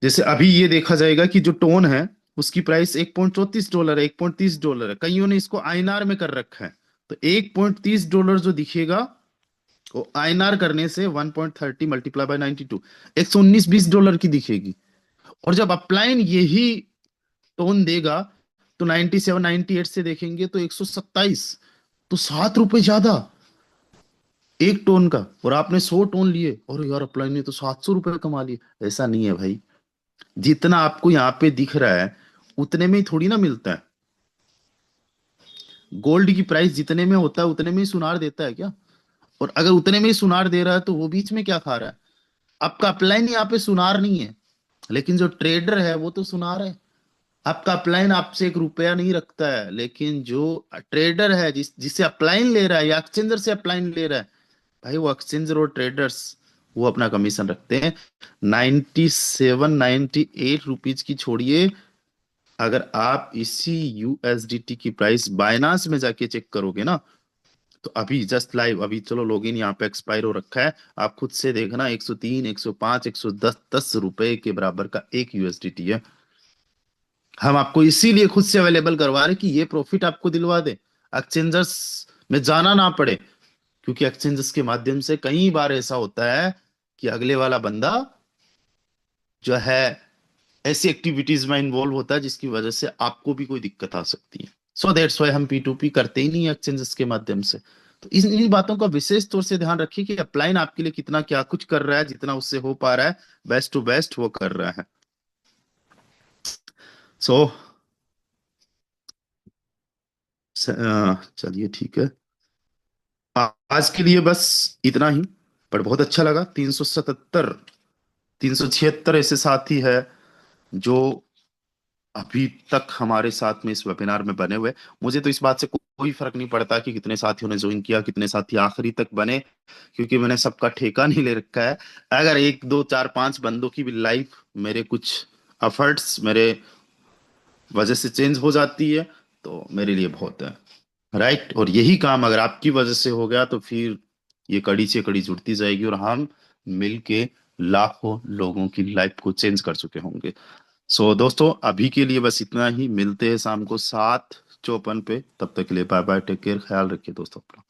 जैसे अभी ये देखा जाएगा कि जो टोन है उसकी प्राइस $1.34 है, $1.30 है, कईयों ने इसको आईएनआर में कर रखा है। तो $1.30 जो दिखेगा, वो आईएनआर करने से 1.30 मल्टीप्लाई बाय 92, $119-20 की दिखेगी। और जब अपलाइन यही टोन देगा तो 97 98 से देखेंगे तो 127, तो ₹7 ज्यादा एक टोन का। और आपने 100 टोन लिए और यार अपलाइन ने तो ₹700 कमा लिए, ऐसा नहीं है भाई। जितना आपको यहाँ पे दिख रहा है उतने में ही थोड़ी ना मिलता है। गोल्ड की प्राइस जितने में होता है उतने में ही सुनार देता है क्या? और अगर उतने में ही सुनार दे रहा है तो वो बीच में क्या खा रहा है? आपका अपलाइन यहाँ पे सुनार नहीं है, लेकिन जो ट्रेडर है वो तो सुनार है। आपका अपलाइन आपसे 1 रुपया नहीं रखता है, लेकिन जो ट्रेडर है, जिससे अपलाइन ले रहा है या एक्सचेंजर से अपलाइन ले रहा है, भाई वो एक्सचेंजर और ट्रेडर्स वो अपना कमीशन रखते हैं। 97 98 रुपीज की छोड़िए, अगर आप इसी यूएसडीटी की प्राइस बाइनांस में जाके चेक करोगे ना, तो अभी जस्ट लाइव, अभी चलो लॉगिन यहाँ पे एक्सपायर हो रखा है, आप खुद से देखना, 103, 105, 110, 10 रुपए के बराबर का एक यूएसडीटी है। हम आपको इसीलिए खुद से अवेलेबल करवा रहे हैं कि ये प्रॉफिट आपको दिलवा दे, एक्सचेंजर्स में जाना ना पड़े। क्योंकि एक्सचेंजेस के माध्यम से कई बार ऐसा होता है कि अगले वाला बंदा जो है ऐसी एक्टिविटीज में इन्वॉल्व होता है जिसकी वजह से आपको भी कोई दिक्कत आ सकती है। सो दैट्स वाई हम P2P करते ही नहीं एक्सचेंजेस के माध्यम से। तो इन बातों का विशेष तौर से ध्यान रखिए कि अपलाइन आपके लिए कितना क्या कुछ कर रहा है, जितना उससे हो पा रहा है बेस्ट टू बेस्ट वो कर रहा है। सो चलिए ठीक है, आज के लिए बस इतना ही। पर बहुत अच्छा लगा, 377, 376 ऐसे साथी है जो अभी तक हमारे साथ में इस वेबिनार में बने हुए। मुझे तो इस बात से कोई फर्क नहीं पड़ता कि कितने साथियों ने ज्वाइन किया, कितने साथी आखिरी तक बने, क्योंकि मैंने सबका ठेका नहीं ले रखा है। अगर एक दो चार पांच बंदों की भी लाइफ मेरे कुछ एफर्ट्स मेरे वजह से चेंज हो जाती है, तो मेरे लिए बहुत है। राइट, और यही काम अगर आपकी वजह से हो गया तो फिर ये कड़ी से कड़ी जुड़ती जाएगी और हम मिलके लाखों लोगों की लाइफ को चेंज कर चुके होंगे। सो दोस्तों, अभी के लिए बस इतना ही, मिलते हैं शाम को 7:54 पे। तब तक के लिए बाय बाय, टेक केयर, ख्याल रखिए दोस्तों अपना।